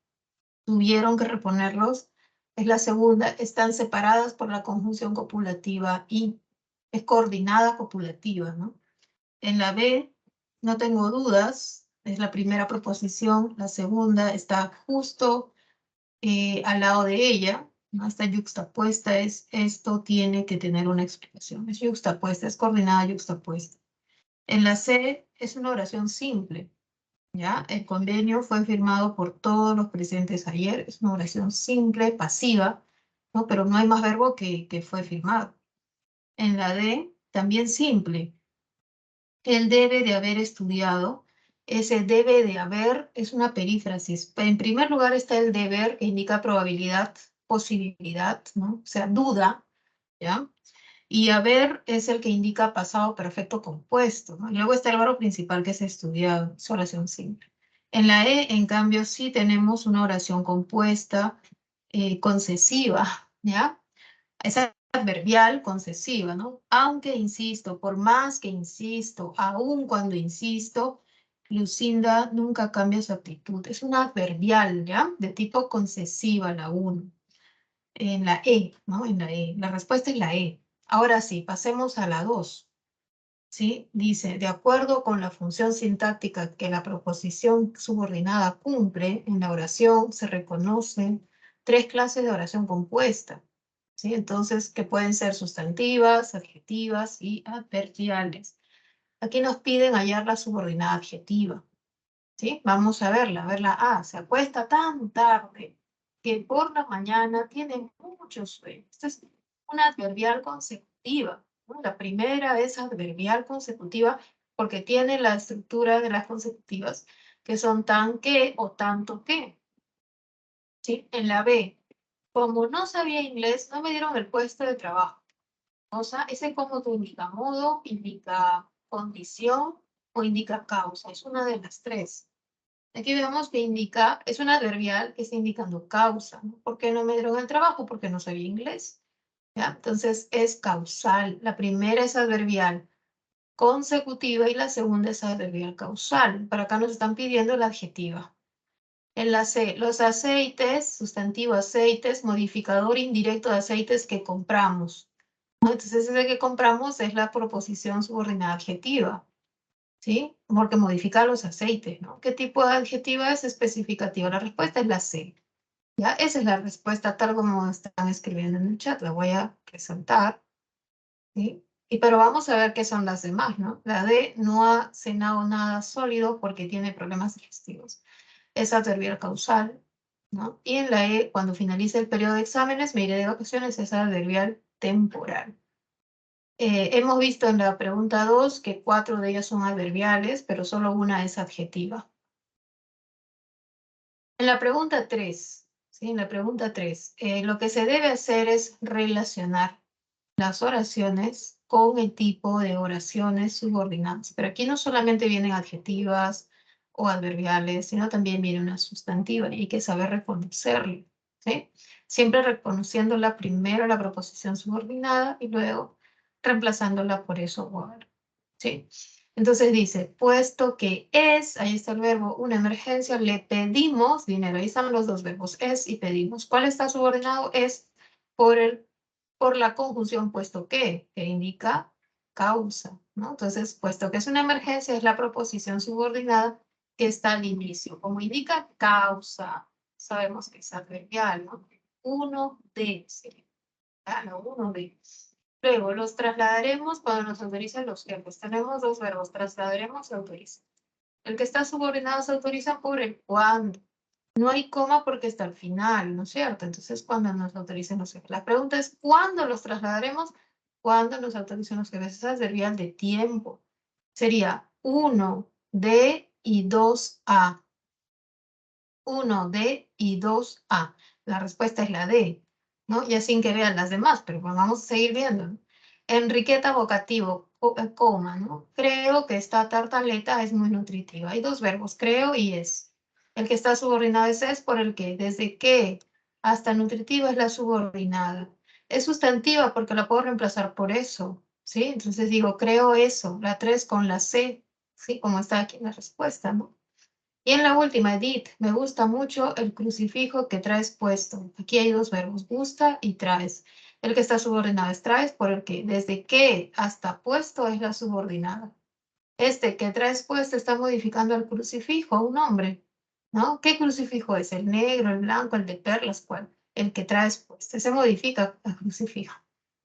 S1: tuvieron que reponerlos, es la segunda, están separadas por la conjunción copulativa y es coordinada copulativa, ¿no? En la B, no tengo dudas, es la primera proposición, la segunda está justo al lado de ella, ¿no? Está yuxtapuesta, esto tiene que tener una explicación. Es yuxtapuesta, es coordinada yuxtapuesta. En la C es una oración simple, ¿ya? El convenio fue firmado por todos los presentes ayer, es una oración simple, pasiva, ¿no? Pero no hay más verbo que fue firmado. En la D, también simple. Él debe de haber estudiado. Ese debe de haber es una perífrasis. En primer lugar está el deber, que indica probabilidad, posibilidad, ¿no? O sea, duda, ¿ya? Y haber es el que indica pasado perfecto compuesto, ¿no? Y luego está el verbo principal que es estudiado, es oración simple. En la E, en cambio, sí tenemos una oración compuesta, concesiva, ¿ya? Es adverbial concesiva, ¿no? Aunque insisto, por más que insisto, aun cuando insisto, Lucinda nunca cambia su actitud. Es una adverbial, ¿ya? De tipo concesiva, la 1. En la E, ¿no? En la E. La respuesta es la E. Ahora sí, pasemos a la 2. ¿Sí? Dice, de acuerdo con la función sintáctica que la proposición subordinada cumple, en la oración se reconocen tres clases de oración compuesta. ¿Sí? Entonces, que pueden ser sustantivas, adjetivas y adverbiales. Aquí nos piden hallar la subordinada adjetiva. ¿Sí? Vamos a verla A. Se acuesta tan tarde que por la mañana tiene mucho sueño. Esta es una adverbial consecutiva, ¿no? La primera es adverbial consecutiva porque tiene la estructura de las consecutivas que son tan que o tanto que. ¿Sí? En la B, como no sabía inglés, no me dieron el puesto de trabajo. O sea, ese como que indica modo, indica condición o indica causa. Es una de las tres. Aquí vemos que indica, es un adverbial que está indicando causa, ¿no? ¿Por qué no me dieron el trabajo? Porque no sabía inglés. ¿Ya? Entonces es causal. La primera es adverbial consecutiva y la segunda es adverbial causal. Para acá nos están pidiendo la adjetiva. En la C, los aceites, sustantivo aceites, modificador indirecto de aceites que compramos, ¿no? Entonces ese que compramos es la proposición subordinada adjetiva. ¿Sí? Porque modifica los aceites, ¿no? ¿Qué tipo de adjetiva es especificativa? La respuesta es la C. ¿Ya? Esa es la respuesta tal como están escribiendo en el chat. La voy a resaltar, ¿sí? Pero vamos a ver qué son las demás, ¿no? La D no ha cenado nada sólido porque tiene problemas digestivos. Es adverbial causal, ¿no? Y en la E, cuando finalice el periodo de exámenes, me iré de vacaciones, es adverbial temporal. Hemos visto en la pregunta 2 que 4 de ellas son adverbiales, pero solo una es adjetiva. En la pregunta 3, ¿sí? En la pregunta 3, lo que se debe hacer es relacionar las oraciones con el tipo de oraciones subordinadas. Pero aquí no solamente vienen adjetivas o adverbiales, sino también viene una sustantiva y hay que saber reconocerlo, ¿sí? Siempre reconociéndola primero la proposición subordinada y luego reemplazándola por eso o ahora, ¿sí? Entonces dice, puesto que es, ahí está el verbo, una emergencia, le pedimos dinero. Ahí están los dos verbos, es y pedimos. ¿Cuál está subordinado? Es por la conjunción puesto que indica causa, ¿no? Entonces, puesto que es una emergencia, es la proposición subordinada que está al inicio. Como indica causa, sabemos que es adverbial, ¿no? Uno de, sería, no, uno de. Luego, los trasladaremos cuando nos autoricen los jefes. Tenemos dos verbos, trasladaremos y autorizar. El que está subordinado se autoriza por el cuándo. No hay coma porque está al final, ¿no es cierto? Entonces, cuando nos autoricen los jefes. La pregunta es, ¿cuándo los trasladaremos? ¿Cuándo nos autoricen los jefes? Esa sería el de tiempo. Sería 1D y 2A. 1D y 2A. La respuesta es la D, ¿no? Ya sin que vean las demás, pero bueno, vamos a seguir viendo, ¿no? Enriqueta vocativo, coma, ¿no? Creo que esta tartaleta es muy nutritiva. Hay dos verbos, creo y es. El que está subordinado es por el que, desde que hasta nutritiva es la subordinada. Es sustantiva porque la puedo reemplazar por eso, ¿sí? Entonces digo, creo eso, la 3 con la C, ¿sí? Como está aquí en la respuesta, ¿no? Y en la última, Edith, me gusta mucho el crucifijo que traes puesto. Aquí hay dos verbos, gusta y traes. El que está subordinado es traes, por el que desde que hasta puesto es la subordinada. Este que traes puesto está modificando el crucifijo, un nombre, ¿no? ¿Qué crucifijo es? ¿El negro, el blanco, el de perlas? ¿Cuál? El que traes puesto. Se modifica el crucifijo.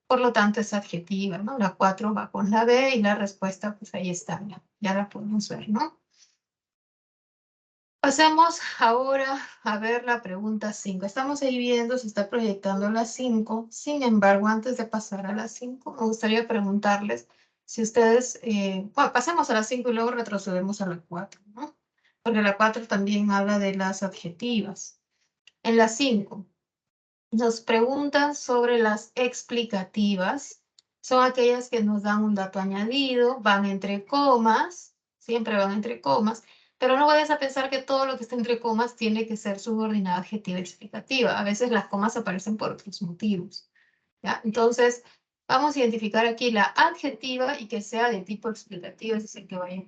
S1: Por lo tanto, es adjetiva, ¿no? La 4 va con la B y la respuesta, pues ahí está, ya la podemos ver, ¿no? Pasemos ahora a ver la pregunta 5. Estamos ahí viendo, se está proyectando la 5. Sin embargo, antes de pasar a la 5, me gustaría preguntarles si ustedes, bueno, pasemos a la 5 y luego retrocedemos a la 4, ¿no? Porque la 4 también habla de las adjetivas. En la 5 nos preguntan sobre las explicativas. Son aquellas que nos dan un dato añadido, van entre comas, siempre van entre comas, pero no vayas a pensar que todo lo que está entre comas tiene que ser subordinada adjetiva explicativa. A veces las comas aparecen por otros motivos, ¿ya? Entonces, vamos a identificar aquí la adjetiva y que sea de tipo explicativo, es decir, que vaya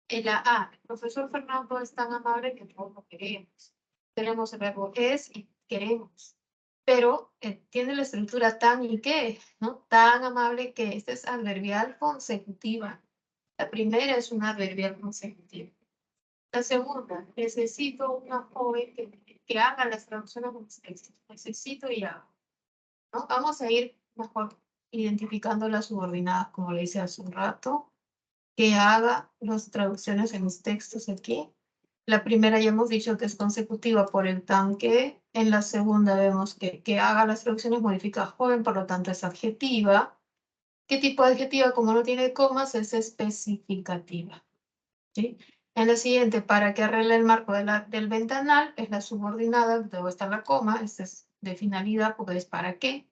S1: en la A. El profesor Fernando es tan amable que todos lo queremos. Tenemos el verbo es y queremos, pero tiene la estructura tan y que, ¿no? Tan amable que esta es adverbial consecutiva. La primera es una adverbial consecutiva. La segunda, necesito una joven que haga las traducciones de mis textos. Necesito y hago, ¿no? Vamos a ir mejor identificando las subordinadas, como le hice hace un rato, que haga las traducciones en mis textos aquí. La primera ya hemos dicho que es consecutiva por el tanque. En la segunda vemos que haga las traducciones modifica joven, por lo tanto es adjetiva. ¿Qué tipo de adjetiva? Como no tiene comas, es especificativa, ¿sí? En la siguiente, para que arregle el marco del ventanal, es la subordinada, luego está la coma, esta es de finalidad porque es para qué.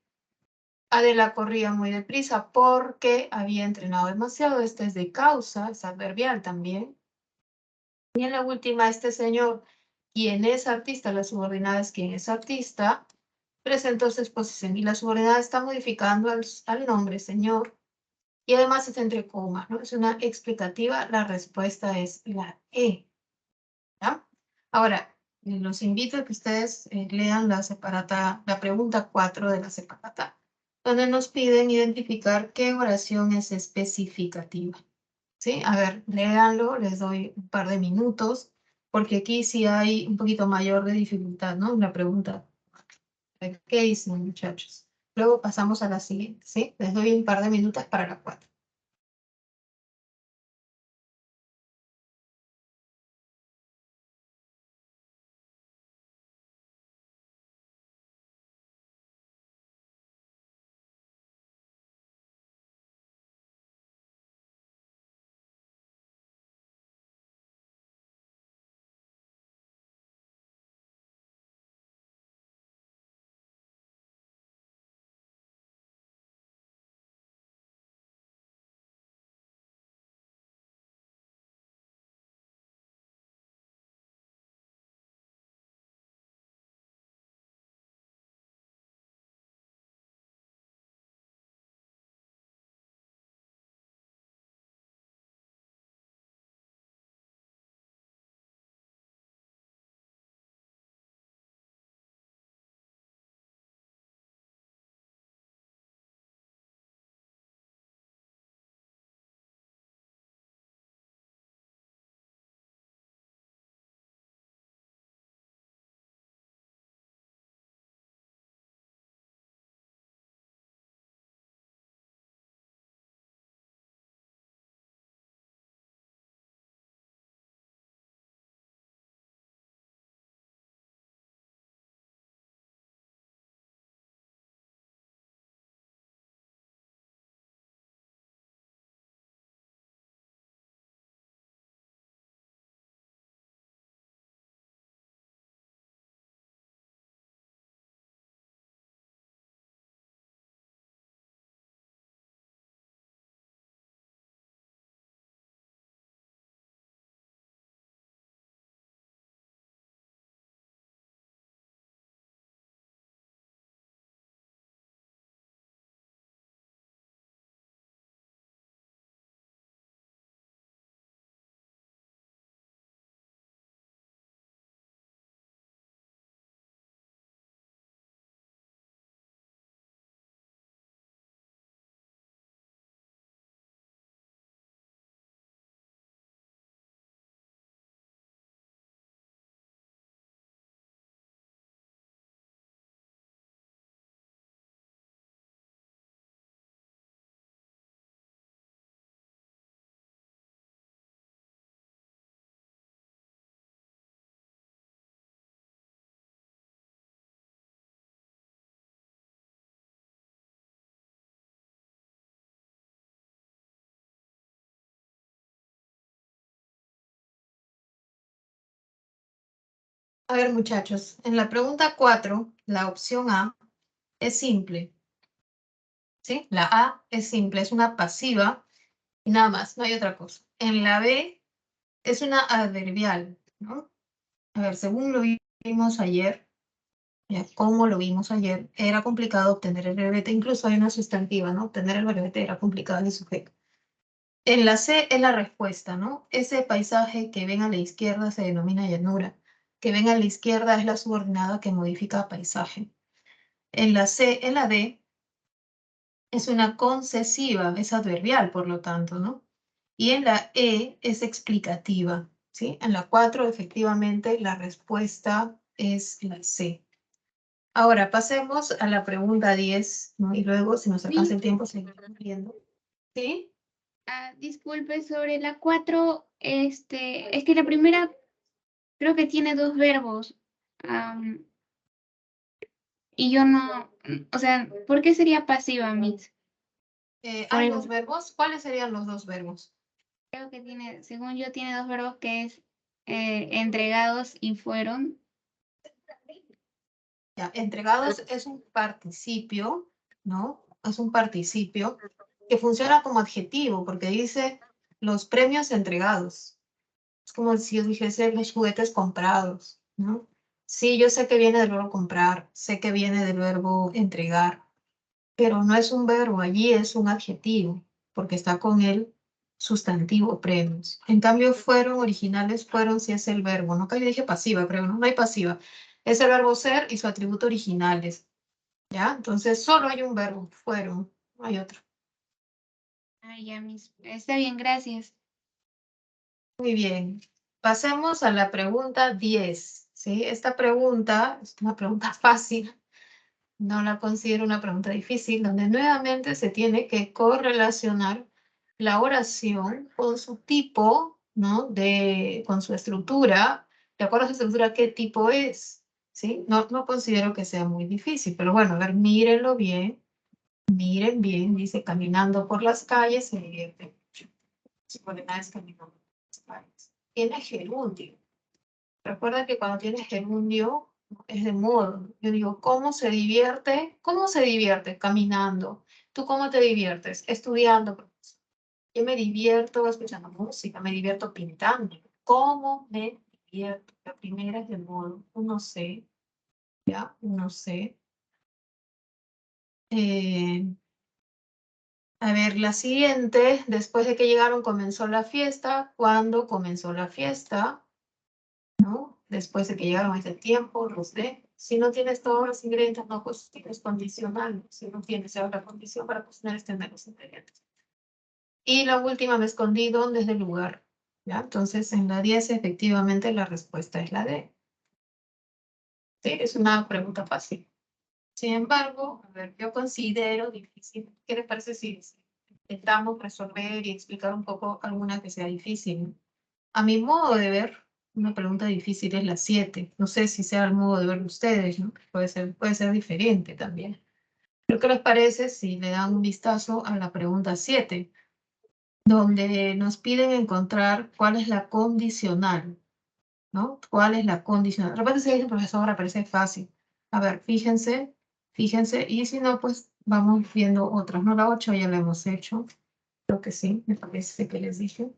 S1: Adela corría muy deprisa porque había entrenado demasiado, esta es de causa, es adverbial también. Y en la última, este señor, quien es artista, la subordinada es quien es artista, presentó su exposición y la subordinada está modificando al nombre señor y además es entre comas, ¿no? Es una explicativa, la respuesta es la E, ¿ya? Ahora, los invito a que ustedes lean la separata, la pregunta 4 de la separata, donde nos piden identificar qué oración es especificativa. ¿Sí? A ver, léanlo, les doy un par de minutos, porque aquí sí hay un poquito mayor de dificultad, ¿no? La pregunta, ¿qué dicen, muchachos? Luego pasamos a la siguiente, ¿sí? Les doy un par de minutos para la 4. A ver, muchachos, en la pregunta 4, la opción A es simple, ¿sí? La A es simple, es una pasiva y nada más, no hay otra cosa. En la B es una adverbial, ¿no? A ver, según lo vimos ayer, ya, como lo vimos ayer, era complicado obtener el verbete, incluso hay una sustantiva, ¿no? Obtener el verbete era complicado en el sujeto. En la C es la respuesta, ¿no? Ese paisaje que ven a la izquierda se denomina llanura. Que ven a la izquierda es la subordinada que modifica paisaje. En la C, en la D, es una concesiva, es adverbial, por lo tanto, ¿no? Y en la E es explicativa, ¿sí? En la 4, efectivamente, la respuesta es la C. Ahora, pasemos a la pregunta 10, ¿no? Y luego, si nos alcanza el tiempo, seguiremos viendo. ¿Sí?
S2: Disculpe, sobre la 4, es que la primera creo que tiene dos verbos. Y yo no, o sea, ¿por qué sería pasiva, Miss? Por
S1: Hay dos
S2: el,
S1: verbos. ¿Cuáles serían los dos verbos?
S2: creo que tiene, según yo, tiene dos verbos que es entregados y fueron.
S1: Ya, entregados es un participio, ¿no? Es un participio que funciona como adjetivo porque dice los premios entregados. Es como si yo dijese los juguetes comprados, ¿no? Sí, yo sé que viene del verbo comprar, sé que viene del verbo entregar, pero no es un verbo, allí es un adjetivo, porque está con el sustantivo premios. En cambio, fueron originales, fueron si es el verbo, no que yo dije pasiva, creo, ¿no? No hay pasiva. Es el verbo ser y su atributo originales, ¿ya? Entonces, solo hay un verbo, fueron, no hay otro.
S2: Ay, ya, Miss. Está bien, gracias.
S1: Muy bien. Pasemos a la pregunta 10, ¿sí? Esta pregunta es una pregunta fácil, no la considero una pregunta difícil, donde nuevamente se tiene que correlacionar la oración con su tipo, ¿no? Con su estructura, de acuerdo a su estructura, qué tipo es, ¿sí? No considero que sea muy difícil, pero bueno, a ver, mírenlo bien, miren bien, dice, caminando por las calles se divierte mucho. Subordinadas caminando por las calles. Tiene gerundio. Recuerda que cuando tienes gerundio es de modo. Yo digo, ¿cómo se divierte? ¿Cómo se divierte? Caminando. ¿Tú cómo te diviertes? Estudiando, profesor. Yo me divierto escuchando música, me divierto pintando. ¿Cómo me divierto? La primera es de modo. Uno sé, ¿ya? Uno sé. Eh, a ver, la siguiente, después de que llegaron, comenzó la fiesta. ¿Cuándo comenzó la fiesta? ¿No? Después de que llegaron a ese tiempo, los de, si no tienes todos los ingredientes, no tienes condicional, si no tienes otra condición para cocinar es tener los ingredientes. Y la última me escondí dónde es el lugar, ¿ya? Entonces en la 10 efectivamente la respuesta es la D. Sí, es una pregunta fácil. Sin embargo, a ver, yo considero difícil. ¿Qué les parece si intentamos resolver y explicar un poco alguna que sea difícil? A mi modo de ver, una pregunta difícil es la 7. No sé si sea el modo de ver de ustedes, ¿no? Puede ser diferente también. Pero ¿qué les parece si le dan un vistazo a la pregunta 7, donde nos piden encontrar cuál es la condicional, ¿no? ¿Cuál es la condicional? De repente se dice, profesora, parece fácil. A ver, fíjense, fíjense, y si no, pues vamos viendo otras. No, la 8 ya la hemos hecho. Creo que sí, me parece que les dije.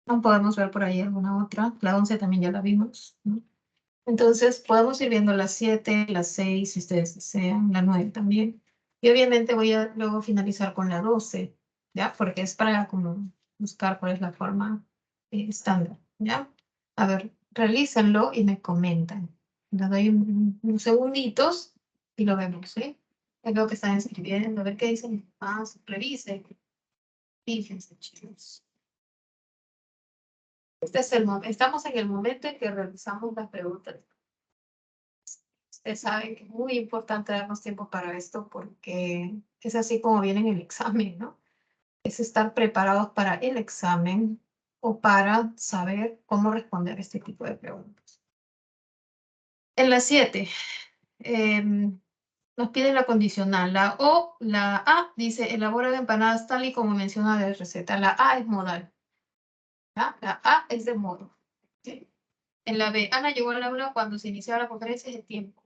S1: No podemos ver por ahí alguna otra. La 11 también ya la vimos, ¿no? Entonces, podemos ir viendo la 7, la 6, si ustedes desean, la 9 también. Y obviamente voy a luego finalizar con la 12, ¿ya? Porque es para como buscar cuál es la forma estándar, ¿ya? A ver, realícenlo y me comentan. Les doy unos segunditos y lo vemos, ¿sí? Veo que están escribiendo, a ver qué dicen. Revisen. Fíjense, chicos. Este es estamos en el momento en que realizamos las preguntas. Ustedes saben que es muy importante darnos tiempo para esto porque es así como viene en el examen, ¿no? Es estar preparados para el examen o para saber cómo responder este tipo de preguntas. En la 7, nos piden la condicional. La A dice, elabora empanadas tal y como menciona la receta. La A es modal. ¿Ya? La A es de modo. ¿Sí? En la B, Ana llegó al aula cuando se iniciaba la conferencia de tiempo.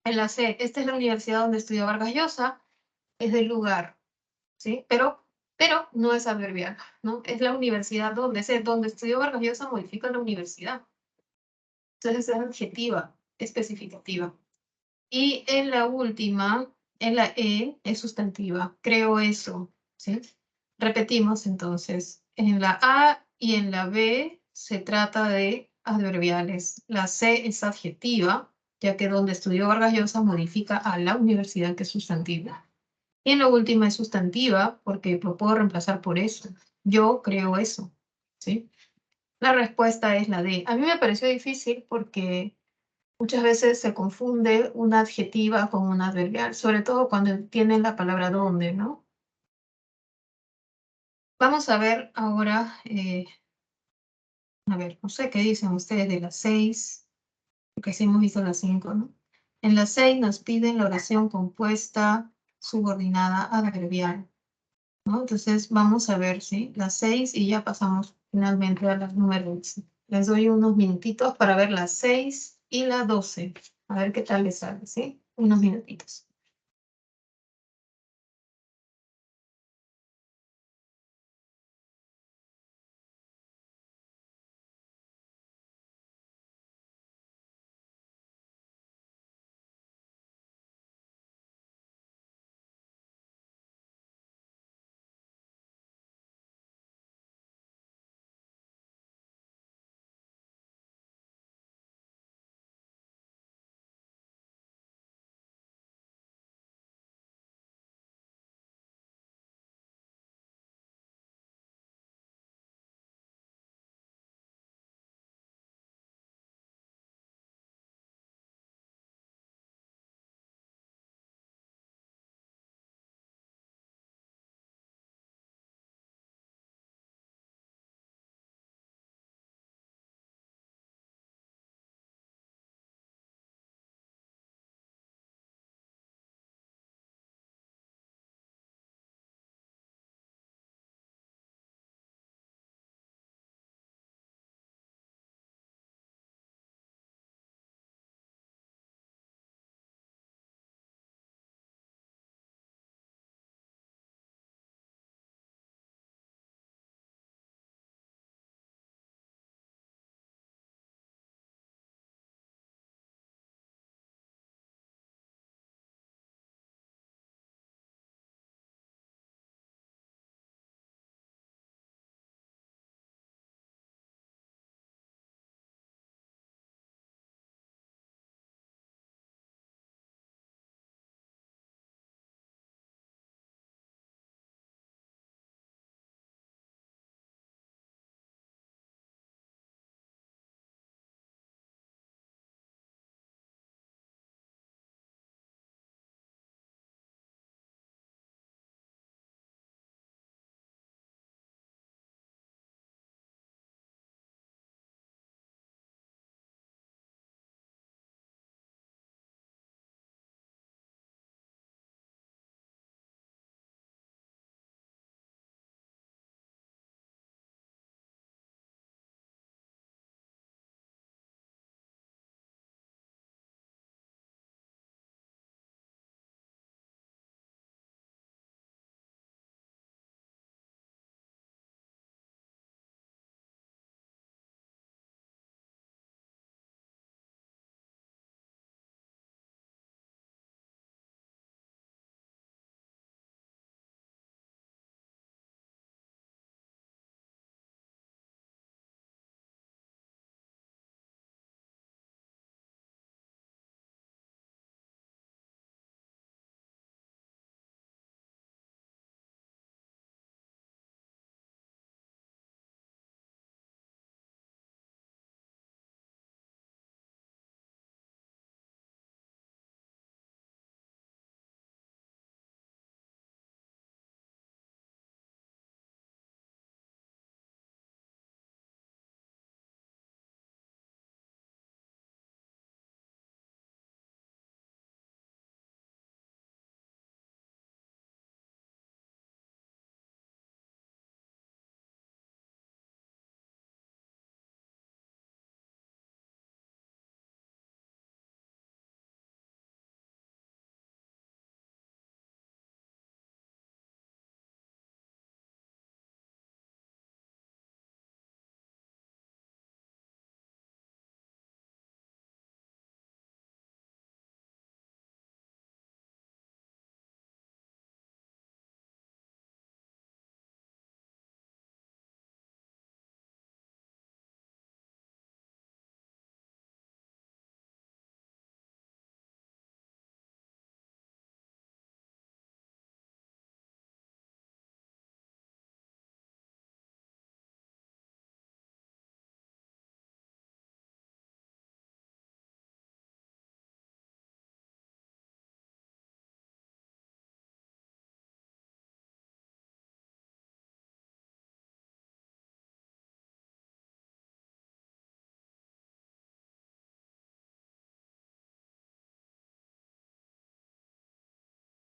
S1: En la C, esta es la universidad donde estudió Vargas Llosa, es del lugar, ¿sí? Pero no es adverbial, ¿no? Es la universidad donde estudió Vargas Llosa modifica la universidad. Entonces es adjetiva, especificativa. Y en la última, en la E, es sustantiva. Creo eso, ¿sí? Repetimos entonces. En la A y en la B se trata de adverbiales. La C es adjetiva, ya que donde estudió Vargas Llosa modifica a la universidad que es sustantiva. Y en la última es sustantiva porque lo puedo reemplazar por eso. Yo creo eso, ¿sí? La respuesta es la D. A mí me pareció difícil porque muchas veces se confunde una adjetiva con una adverbial, sobre todo cuando tienen la palabra donde, ¿no? Vamos a ver ahora, a ver, no sé qué dicen ustedes de las 6, porque sí hemos visto las 5, ¿no? En las 6 nos piden la oración compuesta subordinada adverbial, ¿no? Entonces vamos a ver, ¿sí? Las 6 y ya pasamos finalmente a las números. Les doy unos minutitos para ver las 6 y la 12. A ver qué tal les sale, ¿sí? Unos minutitos.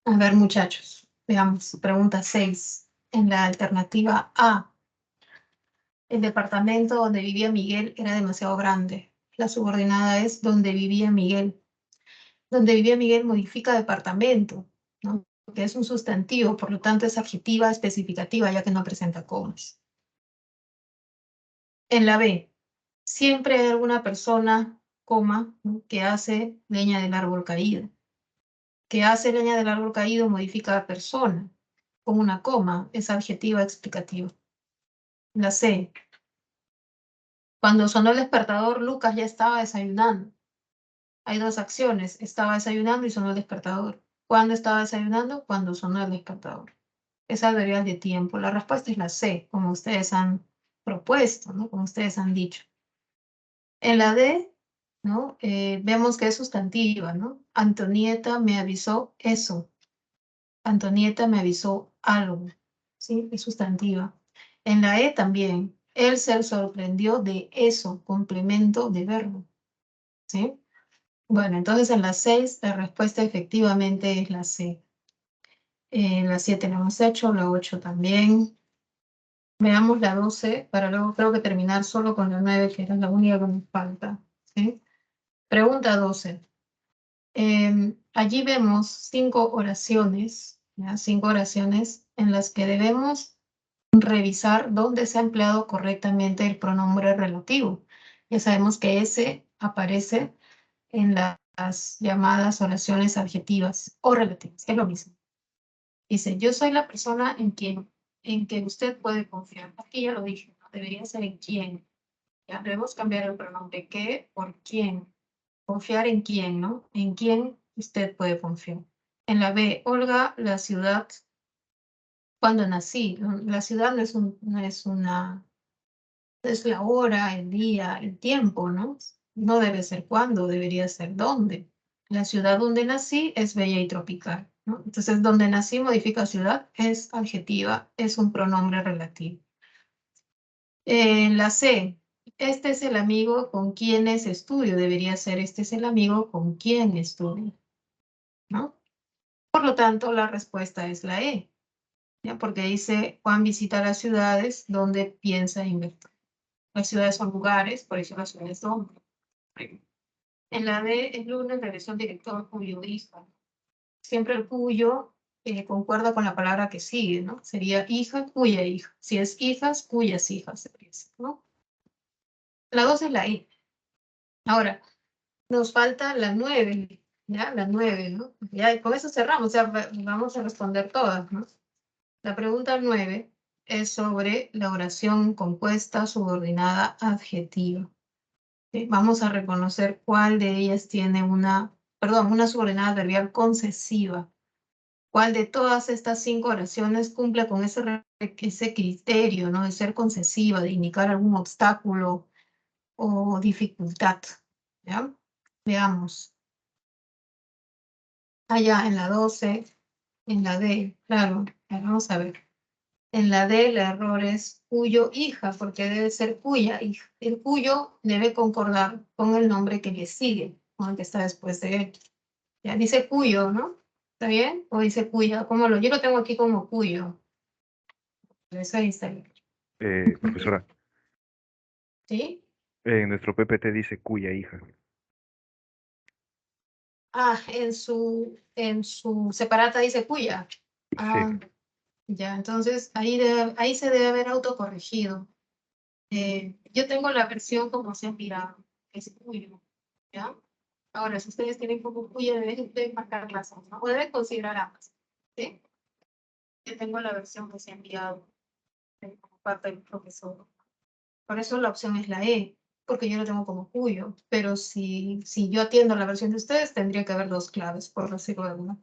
S1: A ver, muchachos, veamos, pregunta 6. En la alternativa A, el departamento donde vivía Miguel era demasiado grande. La subordinada es donde vivía Miguel. Donde vivía Miguel modifica departamento, ¿no? Que es un sustantivo, por lo tanto es adjetiva especificativa, ya que no presenta comas. En la B, siempre hay alguna persona, coma, ¿no? que hace leña del árbol caído. Que hace leña del árbol caído modifica a persona, con una coma, es adjetiva explicativa. La C, cuando sonó el despertador, Lucas ya estaba desayunando. Hay dos acciones, estaba desayunando y sonó el despertador. ¿Cuándo estaba desayunando? Cuando sonó el despertador. Es adverbial de tiempo. La respuesta es la C, como ustedes han propuesto, ¿no? Como ustedes han dicho. En la D, ¿no? Vemos que es sustantiva, ¿no? Antonieta me avisó eso. Antonieta me avisó algo, ¿sí? Es sustantiva. En la E también, él se sorprendió de eso, complemento de verbo, ¿sí? Bueno, entonces en la 6 la respuesta efectivamente es la C. La 7 la hemos hecho, la 8 también. Veamos la 12 para luego creo que terminar solo con la 9, que era la única que nos falta, ¿sí? Pregunta 12. Allí vemos 5 oraciones, ¿ya? 5 oraciones en las que debemos revisar dónde se ha empleado correctamente el pronombre relativo. Ya sabemos que ese aparece en las llamadas oraciones adjetivas o relativas, es lo mismo. Dice, yo soy la persona en que usted puede confiar. Aquí ya lo dije, ¿no? Debería ser en quién. Ya debemos cambiar el pronombre qué por quién. Confiar en quién, ¿no? En quién usted puede confiar. En la B, Olga, la ciudad, cuando nací. La ciudad no es una, es la hora, el día, el tiempo, ¿no? No debe ser cuándo, debería ser dónde. La ciudad donde nací es bella y tropical, ¿no? Entonces, donde nací modifica ciudad, es adjetiva, es un pronombre relativo. La C, este es el amigo con quienes estudio, debería ser este es el amigo con quien estudio, ¿no? Por lo tanto, la respuesta es la E, ¿ya? Porque dice, Juan visita las ciudades donde piensa invertir. Las ciudades son lugares, por eso las ciudades son. En la D es lunes, regresó el director cuyo hija. Siempre el cuyo concuerda con la palabra que sigue, ¿no? Sería hija, cuya hija. Si es hijas, cuyas hijas, se dice, ¿no? La 2 es la I. Ahora, nos falta la 9, ¿ya? La 9, ¿no? Ya con eso cerramos, ya vamos a responder todas, ¿no? La pregunta 9 es sobre la oración compuesta subordinada adjetiva. ¿Sí? Vamos a reconocer cuál de ellas tiene una subordinada adverbial concesiva. ¿Cuál de todas estas 5 oraciones cumple con ese criterio, ¿no? De ser concesiva, de indicar algún obstáculo o dificultad? ¿Ya? Veamos. Allá en la 12, en la D, claro, vamos a ver. En la D el error es cuyo hija, porque debe ser cuya hija. El cuyo debe concordar con el nombre que le sigue, con el que está después de él. Ya dice cuyo, ¿no? ¿Está bien? O dice cuya, yo lo tengo aquí como cuyo. Eso ahí está bien.
S3: Profesora,
S1: ¿Sí?
S3: en nuestro PPT dice cuya hija.
S1: Ah, en su separata dice cuya. Ah,
S3: Sí.
S1: ya, entonces ahí se debe haber autocorregido. Yo tengo la versión como se ha enviado, que es cuyo, ¿ya? Ahora, si ustedes tienen como cuya, deben marcar las dos, ¿no? O deben considerar ambas, ¿sí? Yo tengo la versión que se ha enviado como parte del profesor. Por eso la opción es la E, porque yo lo tengo como cuyo. Pero si yo atiendo la versión de ustedes, tendría que haber dos claves, por decirlo de alguna.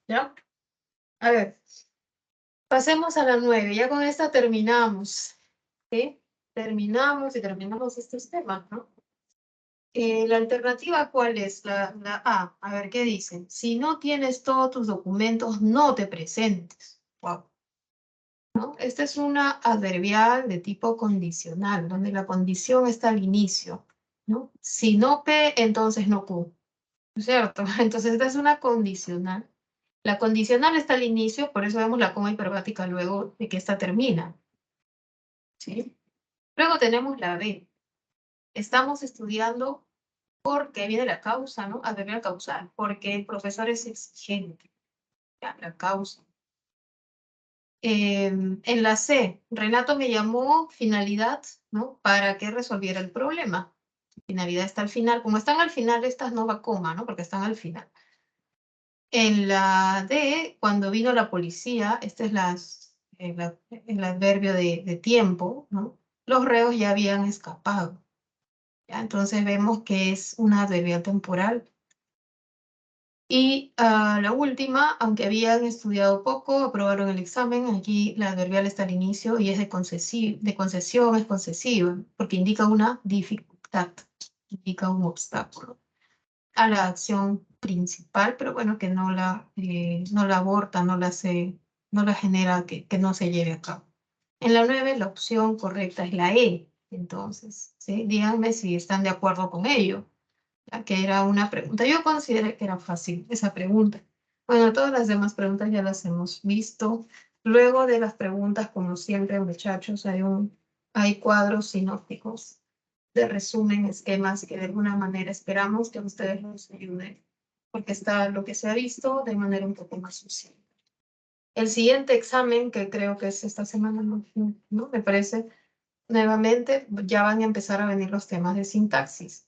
S1: ¿Ya? A ver, pasemos a la 9. Ya con esta terminamos. ¿Sí? Terminamos y terminamos estos temas, ¿no? La alternativa, ¿cuál es? La A. A ver, ¿qué dicen? Si no tienes todos tus documentos, no te presentes. Wow. ¿No? Esta es una adverbial de tipo condicional, donde la condición está al inicio, ¿no? Si no P, entonces no Q, ¿no es cierto? Entonces esta es una condicional. La condicional está al inicio, por eso vemos la coma hiperbática luego de que esta termina. ¿Sí? Luego tenemos la B. Estamos estudiando por qué viene la causa, ¿no? Adverbial causal, porque el profesor es exigente. Ya, la causa. En la C, Renato me llamó finalidad, ¿no? Para que resolviera el problema. Finalidad está al final. Como están al final, estas no va coma, ¿no? Porque están al final. En la D, cuando vino la policía, este es el adverbio de tiempo, ¿no? Los reos ya habían escapado. ¿Ya? Entonces vemos que es una adverbial temporal. Y la última, aunque habían estudiado poco, aprobaron el examen. Aquí la adverbial está al inicio y es de concesión, es concesiva, porque indica una dificultad, indica un obstáculo a la acción principal, pero bueno, que no la aborta, no la genera que no se lleve a cabo. En la 9, la opción correcta es la E. Entonces, ¿sí? Díganme si están de acuerdo con ello, ya que era una pregunta. Yo consideré que era fácil esa pregunta. Bueno, todas las demás preguntas ya las hemos visto. Luego de las preguntas, como siempre, muchachos, hay cuadros sinópticos de resumen, esquemas que de alguna manera esperamos que ustedes nos ayuden, porque está lo que se ha visto de manera un poco más sucinta. El siguiente examen, que creo que es esta semana, ¿no? Me parece, nuevamente ya van a empezar a venir los temas de sintaxis,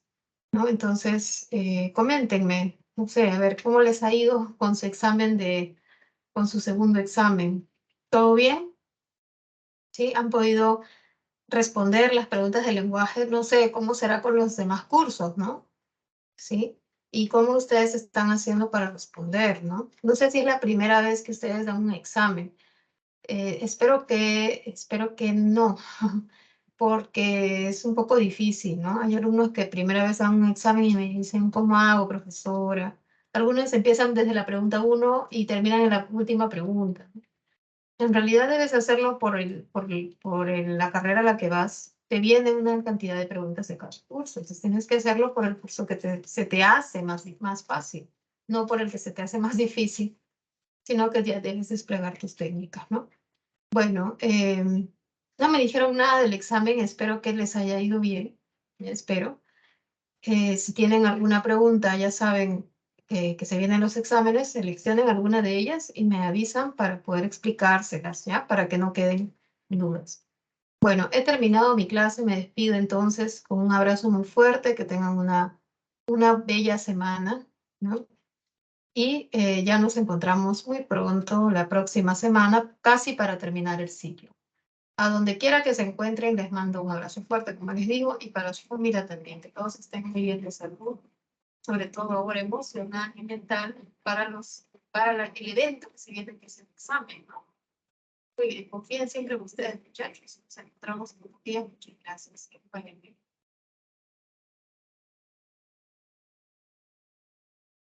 S1: ¿no? Entonces, coméntenme, no sé, a ver cómo les ha ido con su con su segundo examen. ¿Todo bien? ¿Sí? ¿Han podido responder las preguntas del lenguaje? No sé cómo será con los demás cursos, ¿no? ¿Sí? Y cómo ustedes están haciendo para responder, ¿no? No sé si es la primera vez que ustedes dan un examen. Espero que no, porque es un poco difícil, ¿no? Hay alumnos que primera vez dan un examen y me dicen, ¿cómo hago, profesora? Algunos empiezan desde la pregunta 1 y terminan en la última pregunta. En realidad debes hacerlo la carrera a la que vas. Te viene una cantidad de preguntas de cada curso. Entonces tienes que hacerlo por el curso que se te hace más fácil, no por el que se te hace más difícil, sino que ya debes desplegar tus técnicas, ¿no? Bueno, no me dijeron nada del examen. Espero que les haya ido bien. Espero. Si tienen alguna pregunta, ya saben que se vienen los exámenes, seleccionen alguna de ellas y me avisan para poder explicárselas, ¿ya? Para que no queden dudas. Bueno, he terminado mi clase, me despido entonces con un abrazo muy fuerte, que tengan una bella semana, ¿no? Y ya nos encontramos muy pronto, la próxima semana, casi para terminar el ciclo. A donde quiera que se encuentren, les mando un abrazo fuerte, como les digo, y para su familia también, que todos estén muy bien de salud, sobre todo ahora emocional y mental, para el evento que se viene, que es el examen, ¿no? Muy bien, confíen siempre en ustedes, muchachos. Nos encontramos en un día. Muchas gracias. Que vayan bien.